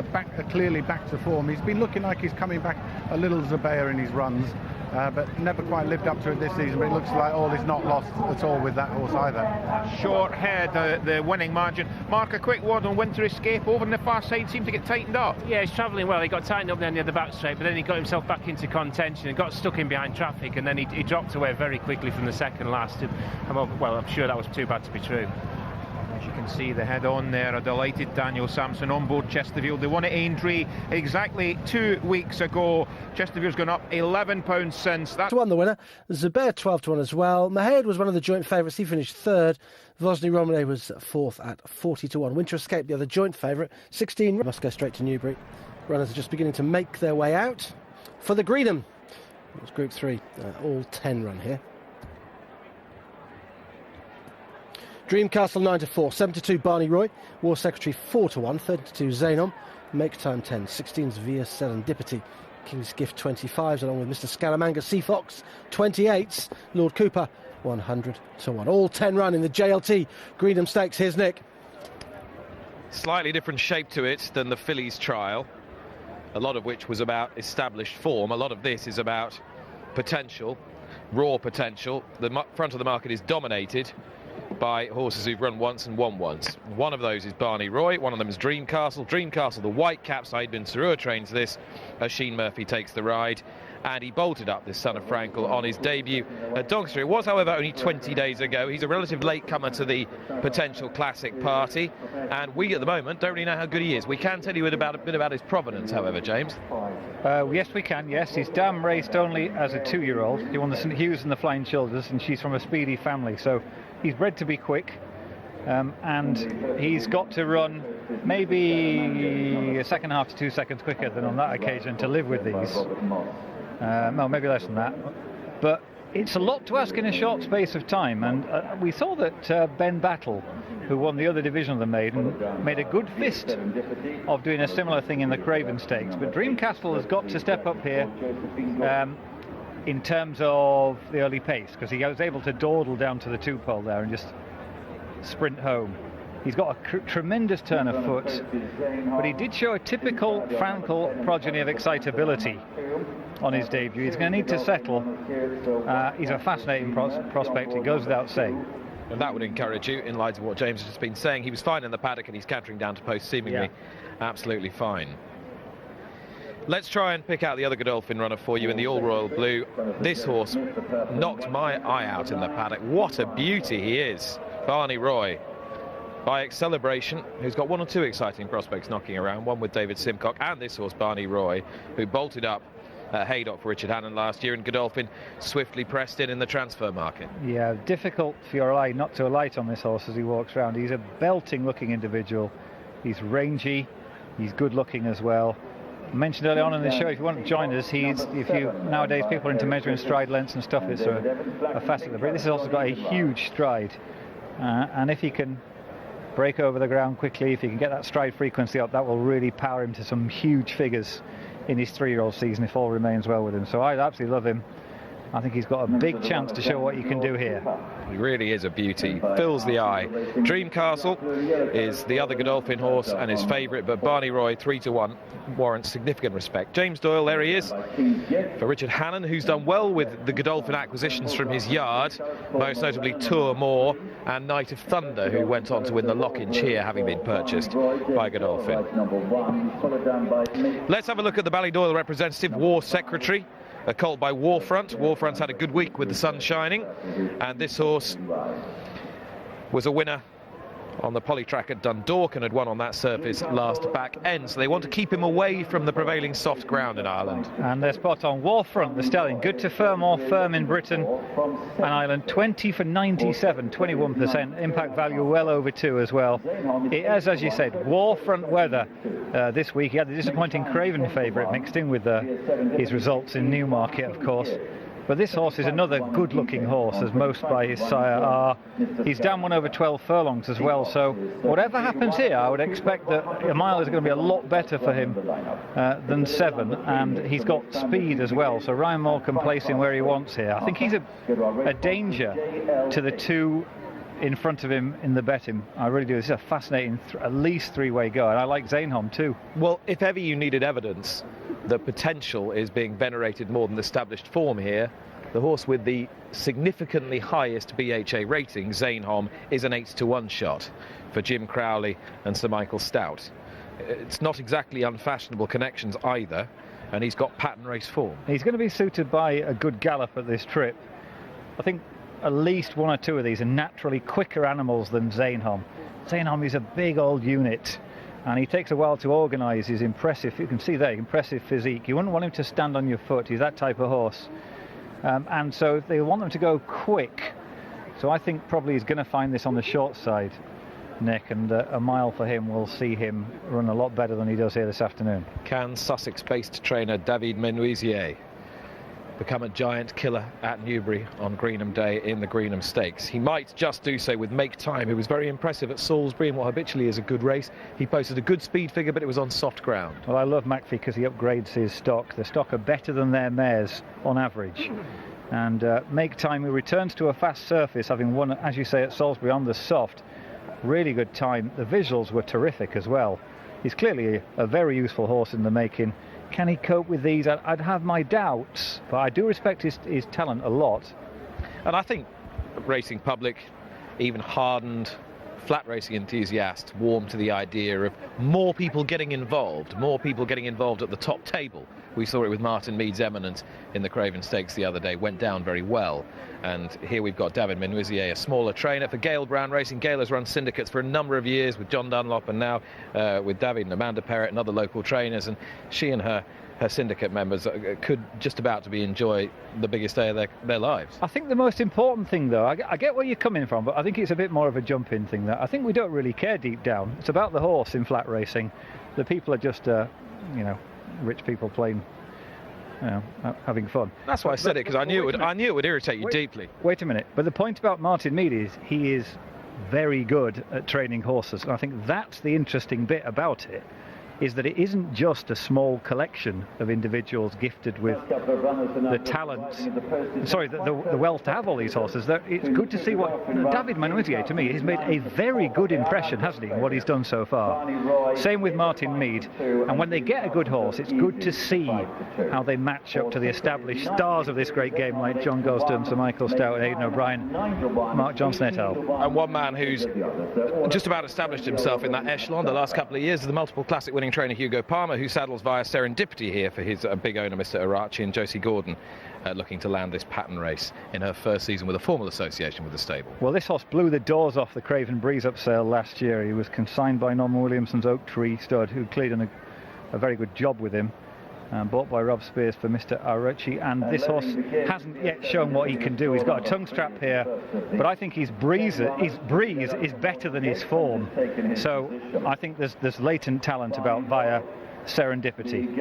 clearly back to form. He's been looking like he's coming back a little Zubair in his runs, but never quite lived up to it this season. But it looks like all is not lost at all with that horse either. Short head, the winning margin. Mark, a quick word on Winter Escape. Over on the far side, seemed to get tightened up. Yeah, he's travelling well. He got tightened up near the back straight, but then he got himself back into contention and got stuck in behind traffic, and then he dropped away very quickly from the second last. Well, I'm sure that was too bad to be true. As you can see, the head on there, a delighted Daniel Sansom on board Chesterfield. They won at Aintree exactly 2 weeks ago. Chesterfield's gone up £11 since. That's won the winner. Zubair 12-1 as well. Mahead was one of the joint favourites. He finished third. Vosny Romane was 4th at 40-1. Winter Escape, the other joint favourite, 16. Must go straight to Newbury. Runners are just beginning to make their way out for the Greenham. It's Group 3, all 10 run here. Dreamcastle 9-4, 7-2 Barney Roy, War Secretary 4-1, 32 Zanom, Make Time 10, 16's Via Serendipity, King's Gift 25s along with Mr Scaramanga Sea Fox 28s, Lord Cooper 100-1. All 10 run in the JLT Greenham Stakes. Here's Nick. Slightly different shape to it than the Fillies trial, a lot of which was about established form. A lot of this is about potential, raw potential. The front of the market is dominated by horses who've run once and won once. One of those is Barney Roy, one of them is Dreamcastle. Dreamcastle, the white caps, I'd been Sarua trained to this as Sheen Murphy takes the ride. And he bolted up this son of Frankel on his debut at Doncaster. It was, however, only 20 days ago. He's a relative latecomer to the potential classic party, and we at the moment don't really know how good he is. We can tell you a bit about his provenance, however, James. Yes, we can, yes. His dam raced only as a 2-year-old. He won the St Hughes and the Flying Childers, and she's from a speedy family, so he's bred to be quick. And he's got to run maybe a second half to 2 seconds quicker than on that occasion to live with these. No, maybe less than that. But it's a lot to ask in a short space of time. And we saw that Ben Battle, who won the other division of the maiden, made a good fist of doing a similar thing in the Craven Stakes. But Dreamcastle has got to step up here in terms of the early pace, because he was able to dawdle down to the 2-pole there and just sprint home. He's got a tremendous turn of foot, but he did show a typical Frankel progeny of excitability on his debut. He's going to need to settle. He's a fascinating prospect, it goes without saying. And that would encourage you, in light of what James has just been saying. He was fine in the paddock and he's cantering down to post, seemingly absolutely fine. Let's try and pick out the other Godolphin runner for you in the All Royal Blue. This horse knocked my eye out in the paddock. What a beauty he is, Barney Roy. By Celebration, who's got one or two exciting prospects knocking around, one with David Simcock and this horse Barney Roy, who bolted up Haydock for Richard Hannon last year, and Godolphin swiftly pressed in the transfer market. Yeah, difficult for your eye not to alight on this horse as he walks around. He's a belting looking individual. He's rangy, he's good looking as well. I mentioned early on in the show, if you want to join us, nowadays people are into measuring stride lengths and stuff. It's a facet of it. This has also got a huge stride, and if he can break over the ground quickly, if he can get that stride frequency up, that will really power him to some huge figures in his 3-year-old season if all remains well with him. So I absolutely love him. I think he's got a big chance to show what you can do here. He really is a beauty, fills the eye. Dreamcastle is the other Godolphin horse and his favourite, but Barney Roy 3-1 warrants significant respect. James Doyle, there he is for Richard Hannon, who's done well with the Godolphin acquisitions from his yard, most notably Tour Moore and Knight of Thunder, who went on to win the Lock-in Cheer, having been purchased by Godolphin. Let's have a look at the Ballydoyle representative, War Secretary, a colt by Warfront. Warfront's had a good week with the sun shining, and this horse was a winner on the polytrack at Dundalk and had won on that surface last back end, so they want to keep him away from the prevailing soft ground in Ireland. And they're spot on. Warfront, the stallion, good to firm or firm in Britain and Ireland, 20 for 97, 21%, impact value well over 2 as well. It has, as you said, Warfront weather this week. He had the disappointing Craven favourite mixed in with his results in Newmarket, of course. But this horse is another good-looking horse, as most by his sire are. He's down one over 12 furlongs as well, so whatever happens here, I would expect that a mile is going to be a lot better for him than 7, and he's got speed as well, so Ryan Moore can place him where he wants here. I think he's a danger to the 2 in front of him in the betting. I really do. This is a fascinating, at least 3-way go, and I like Zainholm too. Well, if ever you needed evidence that potential is being venerated more than established form here, the horse with the significantly highest BHA rating, Zainholm, is an 8-1 shot for Jim Crowley and Sir Michael Stout. It's not exactly unfashionable connections either, and he's got pattern race form. He's going to be suited by a good gallop at this trip. I think at least 1 or 2 of these are naturally quicker animals than Zainholm. Zainholm is a big old unit, and he takes a while to organise his impressive, you can see there, impressive physique. You wouldn't want him to stand on your foot. He's that type of horse. And so they want them to go quick. So I think probably he's going to find this on the short side, Nick, and a mile for him will see him run a lot better than he does here this afternoon. Can Sussex-based trainer David Menuisier become a giant killer at Newbury on Greenham Day in the Greenham Stakes? He might just do so with Make Time, who was very impressive at Salisbury in what habitually is a good race. He posted a good speed figure, but it was on soft ground. Well, I love McPhee because he upgrades his stock. The stock are better than their mares on average. And Make Time, who returns to a fast surface, having won, as you say, at Salisbury on the soft. Really good time. The visuals were terrific as well. He's clearly a very useful horse in the making. Can he cope with these? I'd have my doubts, but I do respect his talent a lot. And I think the racing public even hardened flat racing enthusiasts warm to the idea of more people getting involved at the top table. We saw it with Martin Meade's Eminence in the Craven Stakes the other day, went down very well. And here we've got David Menuisier, a smaller trainer for Gale Brown Racing. Gale has run syndicates for a number of years with John Dunlop, and now with David and Amanda Perrett and other local trainers, and she and her syndicate members could just about to be enjoy the biggest day of their lives. I think the most important thing, though, I get where you're coming from, but I think it's a bit more of a jump-in thing. That I think we don't really care deep down. It's about the horse in flat racing. The people are just, rich people playing, having fun. That's why I said it, because I knew it would irritate you deeply. Wait a minute. But the point about Martin Meade is he is very good at training horses, and I think that's the interesting bit about it. Is that it isn't just a small collection of individuals gifted with the talent, the wealth to have all these horses. It's good to see what David Menuisier, to me, has made a very good impression, hasn't he, in what he's done so far. Same with Martin Meade. And when they get a good horse, it's good to see how they match up to the established stars of this great game, like John Gosden, Sir Michael Stout, Aidan O'Brien, Mark Johnson et al. And one man who's just about established himself in that echelon the last couple of years is the multiple classic winning trainer Hugo Palmer, who saddles via Serendipity here for his big owner Mr. Arachi, and Josie Gordon looking to land this pattern race in her first season with a formal association with the stable. Well, this horse blew the doors off the Craven Breeze up sale last year. He was consigned by Norman Williamson's Oak Tree stud, who cleared done a very good job with him. Bought by Rob Spears for Mr. Arachi, and this horse hasn't yet shown what he can do. He's got a tongue strap here, but I think his breeze is better than his form. So I think there's latent talent about via Serendipity.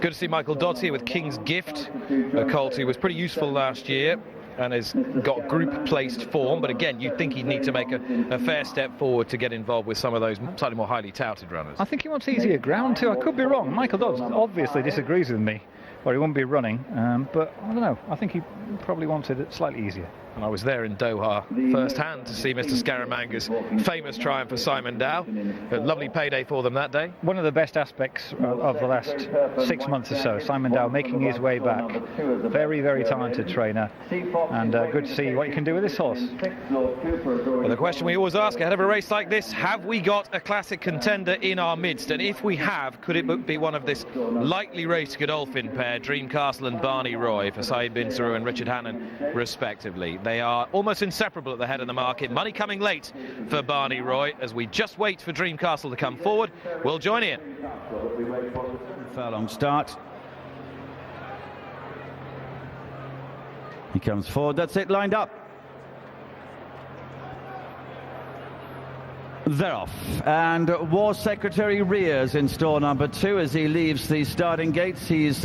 Good to see Michael Dodds here with King's Gift, a colt who was pretty useful last year and has got group placed form, but again you'd think he'd need to make a fair step forward to get involved with some of those slightly more highly touted runners. I think he wants easier ground too. I could be wrong. Michael Dodds obviously disagrees with me, or he wouldn't be running, but I don't know, I think he probably wanted it slightly easier. And I was there in Doha firsthand to see Mr. Scaramanga's famous triumph for Simon Dow. A lovely payday for them that day. One of the best aspects of the last 6 months or so, Simon Dow making his way back. Very, very talented trainer, and good to see what you can do with this horse. Well, the question we always ask ahead of a race like this, have we got a classic contender in our midst? And if we have, could it be one of this lightly raced Godolphin pair, Dreamcastle and Barney Roy, for Saeed Bin Saru and Richard Hannon, respectively? They are almost inseparable at the head of the market. Money coming late for Barney Roy. As we just wait for Dreamcastle to come forward, we'll join in. Furlong start. He comes forward. That's it, lined up. They're off, and War Secretary rears in store number 2 as he leaves the starting gates. He's,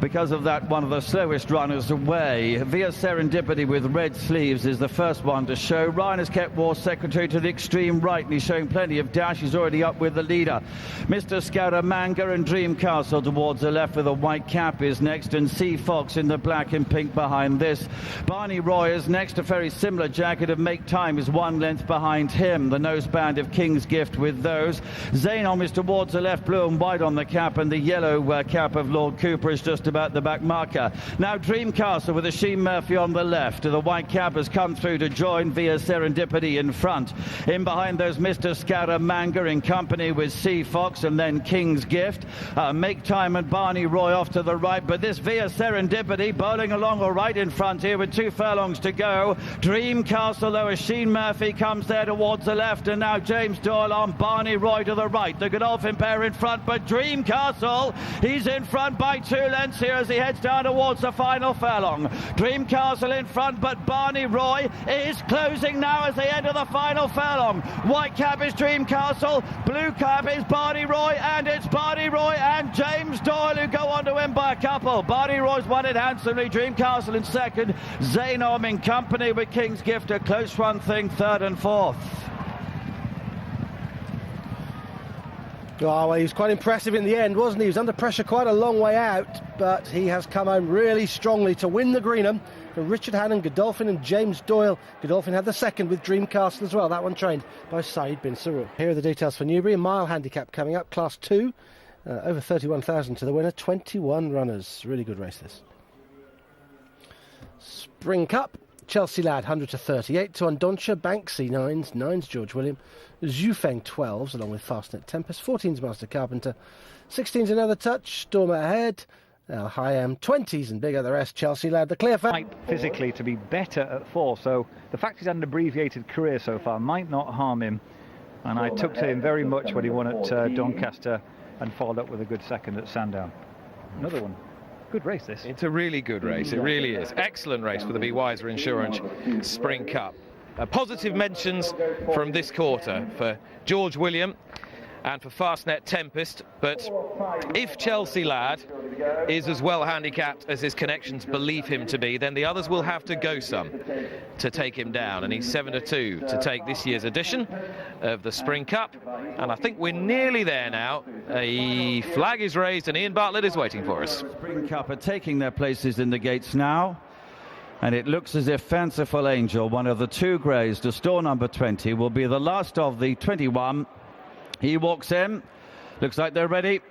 because of that, one of the slowest runners away. Via Serendipity with red sleeves is the first one to show. Ryan has kept War Secretary to the extreme right, and he's showing plenty of dash. He's already up with the leader. Mr. Scaramanga and Dreamcastle towards the left with a white cap is next, and Sea Fox in the black and pink behind this. Barney Roy is next. A very similar jacket of Make Time is 1 length behind him. The noseband of King's Gift with those. Zanom is towards the left, blue and white on the cap, and the yellow cap of Lord Cooper is just about the back marker. Now Dreamcastle with a Sheen Murphy on the left. The white cap has come through to join via Serendipity in front. In behind those, Mr. Scaramanga in company with Sea Fox, and then King's Gift. Make Time and Barney Roy off to the right, but this via Serendipity bowling along all right in front here with 2 furlongs to go. Dreamcastle, though, as Sheen Murphy comes there towards the left, and now James Doyle on Barney Roy to the right. The Godolphin pair in front, but Dreamcastle, he's in front by 2 lengths here as he heads down towards the final furlong. Dreamcastle in front, but Barney Roy is closing now as they enter the final furlong. White cap is Dreamcastle, blue cap is Barney Roy, and it's Barney Roy and James Doyle who go on to win by a couple. Barney Roy's won it handsomely. Dreamcastle in second, Zanom in company with King's Gift, a close run thing, third and fourth. Oh, well, he was quite impressive in the end, wasn't he? He was under pressure quite a long way out, but he has come home really strongly to win the Greenham for Richard Hannon, Godolphin and James Doyle. Godolphin had the second with Dreamcastle as well, that one trained by Saeed Bin Saru. Here are the details for Newbury. A mile handicap coming up, class 2, over 31,000 to the winner, 21 runners. Really good race this. Spring Cup, Chelsea Lad 100 to 38 to 1. Doncha, Banksy 9's George William, Zhufeng 12s along with Fastnet Tempest, 14's Master Carpenter, 16's Another Touch, Stormer Ahead, High 20s and bigger the rest. Chelsea Lad the clear favourite. Physically to be better at 4, so the fact he's had an abbreviated career so far might not harm him, and I took to him very much when he won at Doncaster and followed up with a good second at Sandown. Another one. Good race, this. It's a really good race, it really is. Excellent race for the Be Wiser Insurance Spring Cup. Positive mentions from this quarter for George William and for Fastnet Tempest, but if Chelsea Lad is as well handicapped as his connections believe him to be, then the others will have to go some to take him down, and he's 7-2 to take this year's edition of the Spring Cup, and I think we're nearly there now. A flag is raised and Ian Bartlett is waiting for us. Spring Cup are taking their places in the gates now, and it looks as if Fanciful Angel, one of the two greys to store number 20, will be the last of the 21. He walks in, looks like they're ready.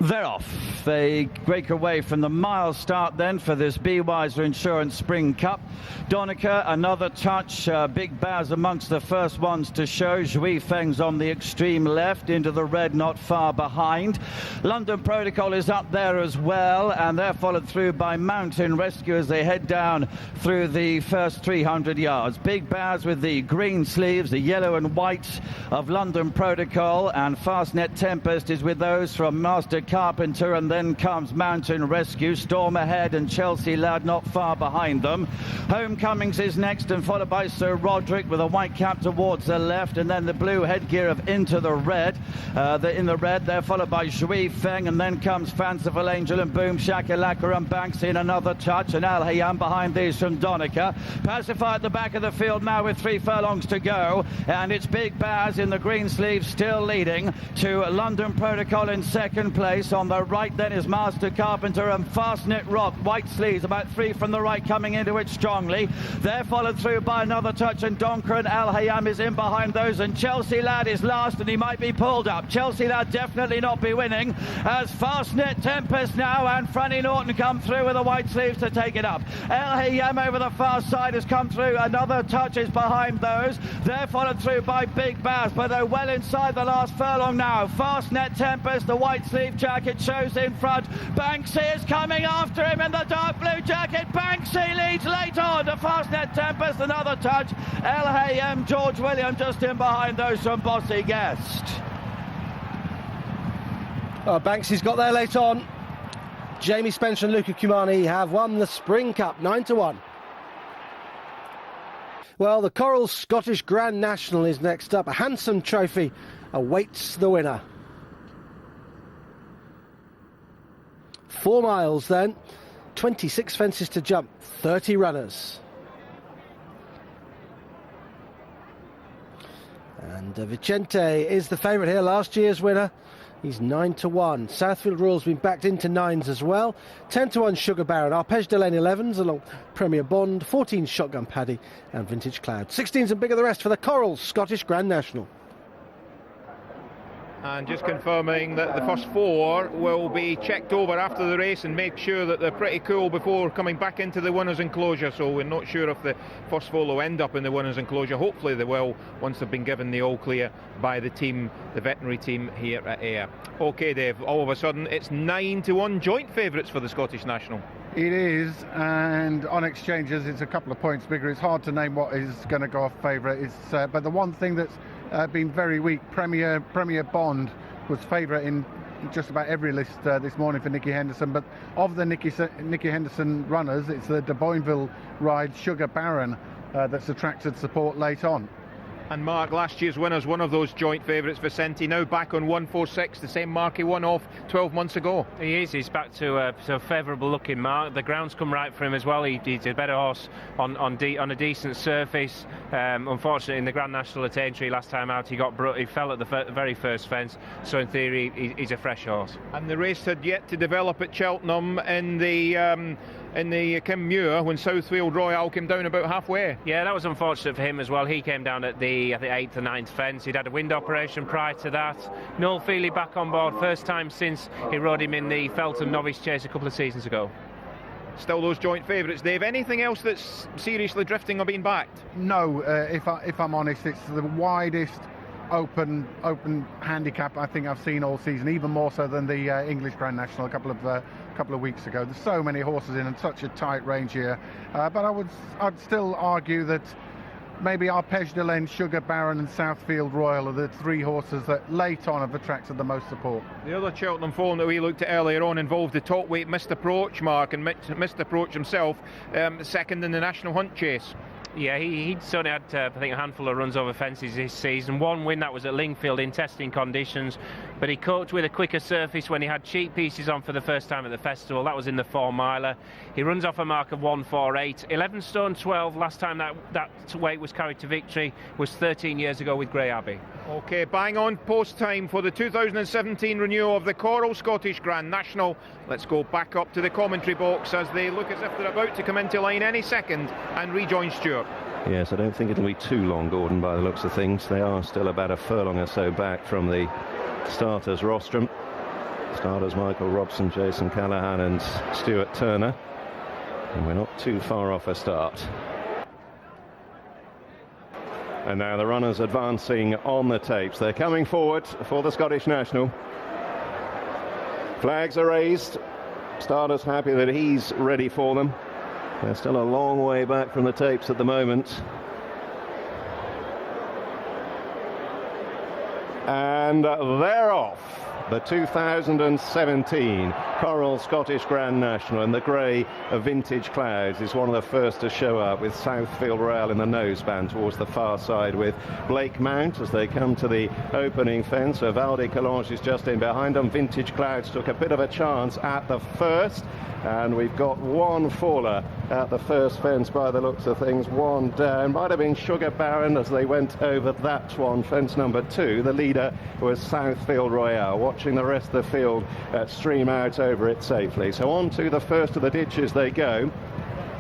They're off. They break away from the mile start then for this Be Wiser Insurance Spring Cup. Donica, another touch. Big Baz amongst the first ones to show. Zhui Feng's on the extreme left, into the red not far behind. London Protocol is up there as well, and they're followed through by Mountain Rescue as they head down through the first 300 yards. Big Baz with the green sleeves, the yellow and white of London Protocol, and Fastnet Tempest is with those from Master Carpenter, and then comes Mountain Rescue, Storm Ahead and Chelsea Lad not far behind them. Homecomings is next, and followed by Sir Roderick with a white cap towards the left, and then the blue headgear of Into the Red. In the red, they're followed by Zhui Feng, and then comes Fanciful Angel and Boom Shakalaka and Banksy in Another Touch, and Al Hayam behind these from Donica. Pacify at the back of the field now with 3 furlongs to go, and it's Big Baz in the green sleeves still leading to London Protocol in second place. On the right then is Master Carpenter and Fastnet Rock, white sleeves about 3 from the right, coming into it strongly. They're followed through by Another Touch, and Donker and Al Hayam is in behind those, and Chelsea Lad is last, and he might be pulled up. Chelsea Lad definitely not be winning, as Fastnet Tempest now and Franny Norton come through with the white sleeves to take it up. Al Hayam over the far side has come through. Another Touch is behind those. They're followed through by Big Bass, but they're well inside the last furlong now. Fastnet Tempest, the white sleeve jacket shows in front. Banksy is coming after him in the dark blue jacket. Banksy leads late on to Fastnet Tempest. Another Touch. El Hayem, George William just in behind those from Bossy Guest. Oh, Banksy's got there late on. Jamie Spencer and Luca Cumani have won the Spring Cup 9-1. Well, the Coral Scottish Grand National is next up. A handsome trophy awaits the winner. 4 miles then, 26 fences to jump, 30 runners. And Vicente is the favourite here, last year's winner. He's 9-1. Southfield Royal's been backed into 9s as well. 10-1 Sugar Baron, Arpege de Lane 11s along Premier Bond, 14 Shotgun Paddy and Vintage Cloud. 16s and bigger the rest for the Coral Scottish Grand National. And just confirming that the first 4 will be checked over after the race and make sure that they're pretty cool before coming back into the winners' enclosure. So we're not sure if the first 4 will end up in the winners' enclosure. Hopefully they will, once they've been given the all clear by the team, the veterinary team here at Ayr. OK, Dave, all of a sudden it's 9-1 joint favourites for the Scottish National. It is, and on exchanges it's a couple of points bigger. It's hard to name what is going to go off favourite. But the one thing that's been very weak, Premier Bond was favourite in just about every list this morning for Nicky Henderson. But of the Nicky Henderson runners, it's the de Boinville ride Sugar Baron that's attracted support late on. And Mark, last year's winner's one of those joint favourites, Vicente, now back on 146, the same mark he won off 12 months ago. He is, he's back to a favourable looking mark. The ground's come right for him as well. He's a better horse on a decent surface. Unfortunately, in the Grand National at Aintree last time out, he fell at the very first fence, so in theory he's a fresh horse. And the race had yet to develop at Cheltenham in the Kim Muir when Southfield Royal came down about halfway. Yeah, that was unfortunate for him as well. He came down at the 8th or 9th fence. He'd had a wind operation prior to that. Noel Feely back on board, first time since he rode him in the Feltham Novice Chase a couple of seasons ago. still those joint favourites. Dave, anything else that's seriously drifting or being backed? No, if I'm honest, it's the widest open handicap I think I've seen all season, even more so than the English Grand National a couple of weeks ago. There's so many horses in and such a tight range here, but I'd still argue that maybe Arpège de Laine, Sugar Baron and Southfield Royal are the three horses that late on have attracted the most support. The other Cheltenham form that we looked at earlier on involved the top weight Mr. Approach, Mark, and Mr. Approach himself second in the National Hunt Chase. Yeah, he'd only had, I think, a handful of runs over fences this season. One win, that was at Lingfield in testing conditions, but he coped with a quicker surface when he had cheap pieces on for the first time at the festival. That was in the 4-miler. He runs off a mark of 148. 11 stone 12, last time that weight was carried to victory was 13 years ago with Grey Abbey. OK, bang on post time for the 2017 renewal of the Coral Scottish Grand National. Let's go back up to the commentary box as they look as if they're about to come into line any second and rejoin Stuart. Yes, I don't think it'll be too long, Gordon, by the looks of things. They are still about a furlong or so back from the starters rostrum. Starters Michael Robson, Jason Callaghan and Stuart Turner. And we're not too far off a start. And now the runners advancing on the tapes. They're coming forward for the Scottish National. Flags are raised. Starters happy that he's ready for them. They're still a long way back from the tapes at the moment. And they're off. The 2017 Coral Scottish Grand National in the grey vintage clouds is one of the first to show up, with Southfield Royal in the noseband towards the far side, with Blake Mount as they come to the opening fence. Vivaldi Calange is just in behind them. Vintage Clouds took a bit of a chance at the first, and we've got one faller at the first fence by the looks of things. One down, might have been Sugar Baron as they went over that one, fence number 2. The leader was Southfield Royale, watching the rest of the field stream out over it safely. So on to the first of the ditches they go.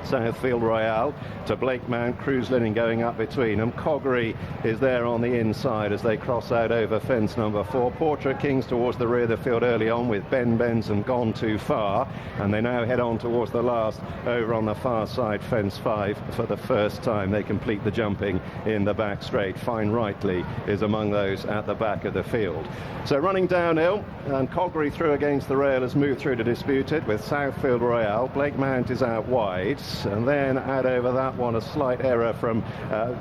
Southfield Royale to Blake Mount, Cruise Linen going up between them. Coggery is there on the inside as they cross out over fence number 4. Portrait Kings towards the rear of the field early on with Ben Benson Gone Too Far, and they now head on towards the last over on the far side, fence 5. For the first time they complete the jumping in the back straight. Fine Rightly is among those at the back of the field. So running downhill, and Coggery through against the rail has moved through to Disputed with Southfield Royale. Blake Mount is out wide, and then add over that one a slight error from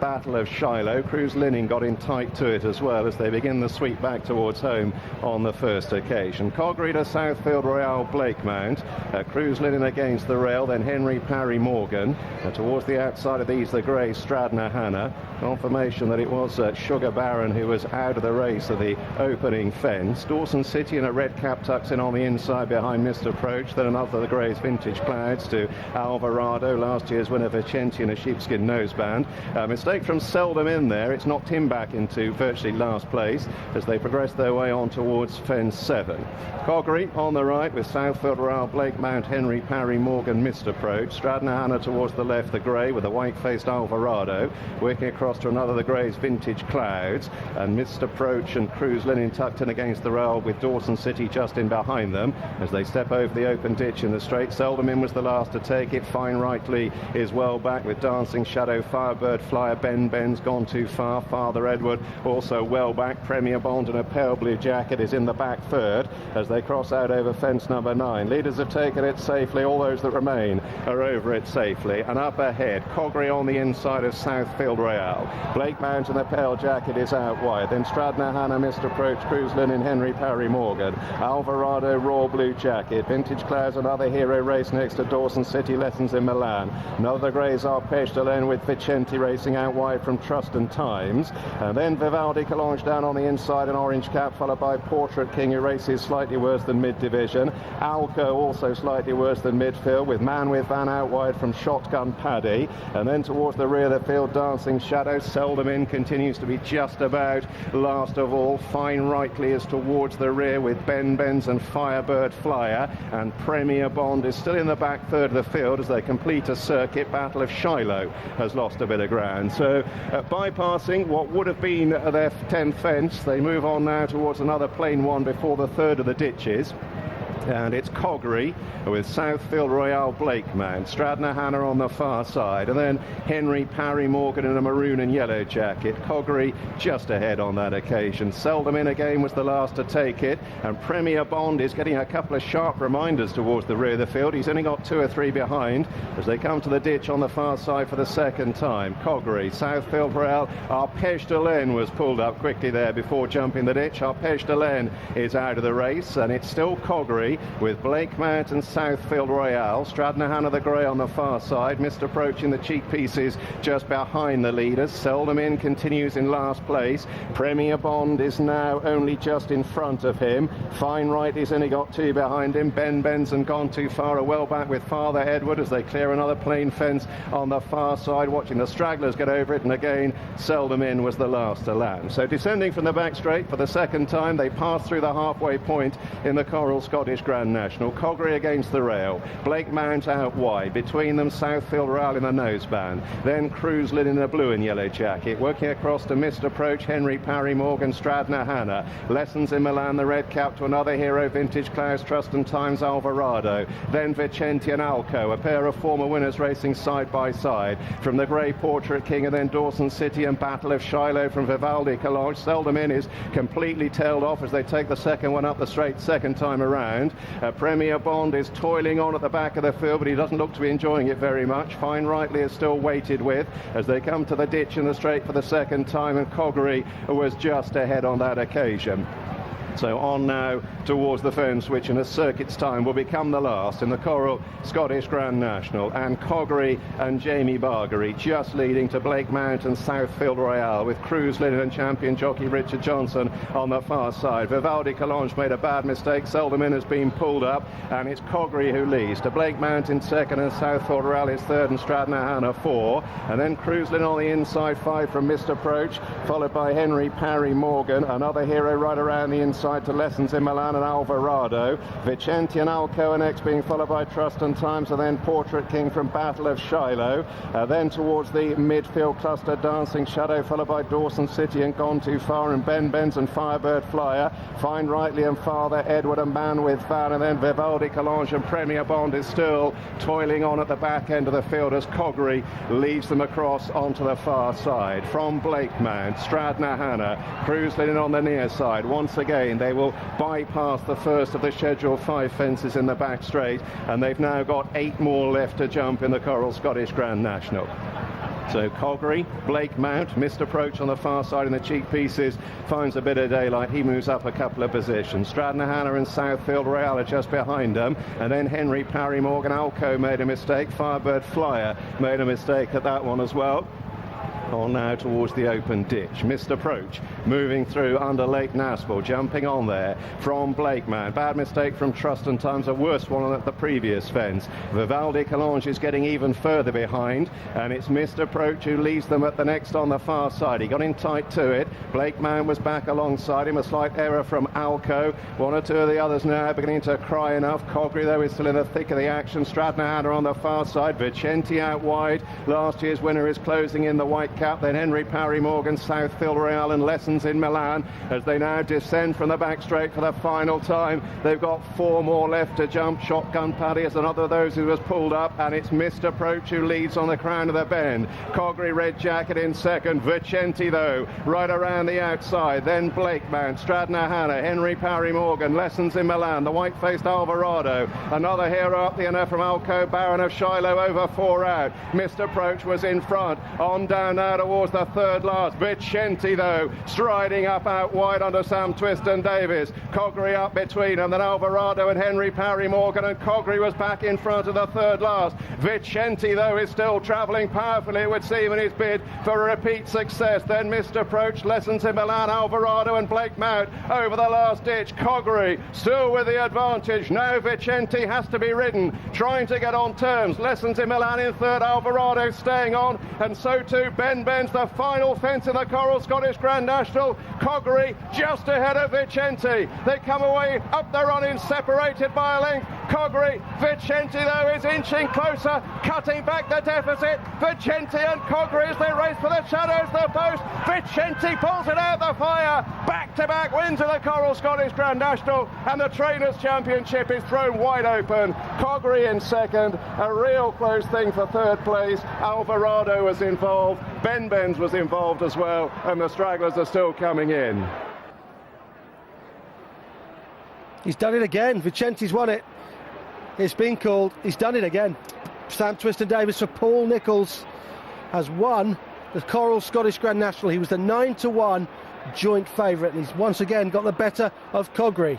Battle of Shiloh. Cruise Linen got in tight to it as well as they begin the sweep back towards home on the first occasion. Coggery to Southfield Royale, Blake Mount. Cruise Linen against the rail, then Henry Parry Morgan. Towards the outside of these, the grey Stradner Hannah. Confirmation that it was Sugar Baron who was out of the race at the opening fence. Dawson City in a red cap tucks in on the inside behind Mr. Approach. Then another of the Greys Vintage Clouds to Alvarado, last year's winner Vicenti in a sheepskin noseband. Mistake from Seldom in there. It's knocked him back into virtually last place as they progress their way on towards fence 7. Coggery on the right with Southfield Royale, Blake Mount, Henry Parry Morgan, Mr. Approach. Stradner Hannah towards the left, the grey with a white-faced Alvarado. Working across to another of the Greys Vintage Clouds, and Mr. Approach and Cruise Linen tucked in against the rail with Dawson City just in behind them as they step over the open ditch in the straight. Seldom in was the last to take it. Fine Rightly is well back with Dancing Shadow, Firebird Flyer, Ben Ben's Gone Too Far. Father Edward also well back. Premier Bond and a pale blue jacket is in the back third as they cross out over fence number 9. Leaders have taken it safely. All those that remain are over it safely. And up ahead, Coggery on the inside of Southfield Royale. Blake Mount and the pale jacket is out wide. Then Stradner Hannah, Mr. Approach, Cruise Linen, Henry Parry Morgan. Alvarado, Raw Blue Jacket. Vintage Clouds, another hero race next to Dawson City Lessons in Milan. Another Greys Arpège de Laine with Vicenti racing out wide from Trust and Times. And then Vivaldi Calange down on the inside, an orange cap, followed by Portrait King, who races slightly worse than mid-division. Alco also slightly worse than midfield, with Man with Van out wide from Shotgun Paddy. And then towards the rear of the field, Dancing Shadow. Seldom in continues to be just about last of all. Fine Rightly is towards the rear with Ben Benz and Firebird Flyer. And Premier Bond is still in the back third of the field as they complete a circuit. Battle of Shiloh has lost a bit of ground. So bypassing what would have been their 10th fence, they move on now towards another plain one before the third of the ditches. And it's Coggery with Southfield Royale Blakemount, Stradner Hannah on the far side, and then Henry Parry Morgan in a maroon and yellow jacket. Coggery just ahead on that occasion. Seldom in again was the last to take it, and Premier Bond is getting a couple of sharp reminders towards the rear of the field. He's only got 2 or 3 behind as they come to the ditch on the far side for the second time. Coggery, Southfield Royale, Arpège de Laine was pulled up quickly there before jumping the ditch. Arpège de Laine is out of the race, and it's still Coggery with Blakemount and Southfield Royale. Stradner Hannah the grey on the far side, missed approach in the cheek pieces just behind the leaders. Seldom in continues in last place. Premier Bond is now only just in front of him. Fine Right is only got 2 behind him. Ben Benson gone too far, well back with Father Edward as they clear another plain fence on the far side, watching the stragglers get over it, and again Seldom in was the last to land. So descending from the back straight for the second time, they pass through the halfway point in the Coral Scottish Grand National. Coggery against the rail, Blakemount out wide, between them Southfield Royale in the noseband, then Cruiselin in a blue and yellow jacket, working across to missed approach Henry Parry Morgan, Stradner Hannah, Lessons in Milan the red cap to another hero vintage Klaus Trust and Times Alvarado, then Vicenti and Alco, a pair of former winners racing side by side, from the Grey Portrait King, and then Dawson City and Battle of Shiloh from Vivaldi Collage. Seldom in is completely tailed off as they take the second one up the straight second time around. Premier Bond is toiling on at the back of the field, but he doesn't look to be enjoying it very much. Fine Rightly is still weighted with as they come to the ditch in the straight for the second time, and Coggery was just ahead on that occasion. So on now towards the phone switch, and a circuit's time will become the last in the Coral Scottish Grand National, and Coggery and Jamie Bargery just leading to Blakemount and Southfield Royale, with Cruiselin and champion jockey Richard Johnson on the far side. Vivaldi Collage made a bad mistake. Seldom in has been pulled up, and it's Coggery who leads to Blakemount in second, and Southfield Royale is third, and Stradner Hannah 4, and then Cruiselin on the inside 5 from Missed Approach, followed by Henry Parry Morgan, another hero right around the inside to Lessons in Milan and Alvarado. Vicenti and Alcoa next, being followed by Trust and Times, and then Portrait King from Battle of Shiloh. Then towards the midfield cluster, Dancing Shadow, followed by Dawson City and Gone Too Far, and Ben Benz and Firebird Flyer. Fine Rightly and Father Edward and Man with Van, and then Vivaldi Collage and Premier Bond is still toiling on at the back end of the field as Coggery leads them across onto the far side. From Blakemount, Stradner Hannah, Cruiselin on the near side. Once again, they will bypass the first of the scheduled 5 fences in the back straight, and they've now got 8 more left to jump in the Coral Scottish Grand National. So Coggery, Blakemount, missed approach on the far side in the cheek pieces, finds a bit of daylight. He moves up a couple of positions. Stradner Hannah and Southfield Royale are just behind them, and then Henry Parry Morgan. Alco made a mistake. Firebird Flyer made a mistake at that one as well. On now towards the open ditch. Missed approach, moving through under Lake Naspel, jumping on there from Blakemount. Bad mistake from Trust and Times, a worse one at the previous fence. Vivaldi Collage is getting even further behind, and it's Missed Approach who leads them at the next on the far side. He got in tight to it. Blakemount was back alongside him. A slight error from Alco. 1 or 2 of the others now beginning to cry enough. Coggery, though, is still in the thick of the action. Stradner Hannah on the far side. Vicenti out wide. Last year's winner is closing in the white cap. Then Henry Parry Morgan, Southfield Royale and Lessons in Milan as they now descend from the back straight for the final time. They've got 4 more left to jump. Shotgun Paddy is another of those who was pulled up, and it's Missed Approach who leads on the crown of the bend. Coggery red jacket in second. Vicenti, though, right around the outside. Then Blakemount, Stradner Hannah, Henry Parry Morgan, Lessons in Milan, the white-faced Alvarado, another hero up the inner from Alco, Baron of Shiloh over 4 out. Missed Approach was in front. On down now towards the third last. Vicenti, though, striding up out wide under Sam Twiston Davis. Coggery up between them, then Alvarado and Henry Parry Morgan, and Coggery was back in front of the third last. Vicenti, though, is still travelling powerfully, it would seem, in his bid for a repeat success. Then Missed Approach, Lessons in Milan, Alvarado and Blakemount over the last ditch. Coggery still with the advantage. Now Vicenti has to be ridden, trying to get on terms. Lessons in Milan in third, Alvarado staying on, and so too Ben Benz, the final fence in the Coral Scottish Grand National. Coggery just ahead of Vicenti. They come away up the run-in, separated by a length Cogri. Vicente, though, is inching closer, cutting back the deficit. Vicente and Cogri as they race for the shadows, the post. Vicente pulls it out the fire. Back-to-back wins of the Coral Scottish Grand National, and the Trainers' Championship is thrown wide open. Cogri in second, a real close thing for third place. Alvarado was involved, Benz was involved as well, and the stragglers are still coming in. He's done it again. Vicente's won it. It's been called. He's done it again. Sam Twiston-Davies for Paul Nicholls has won the Coral Scottish Grand National. He was the 9-1 joint favourite, and he's once again got the better of Cogri.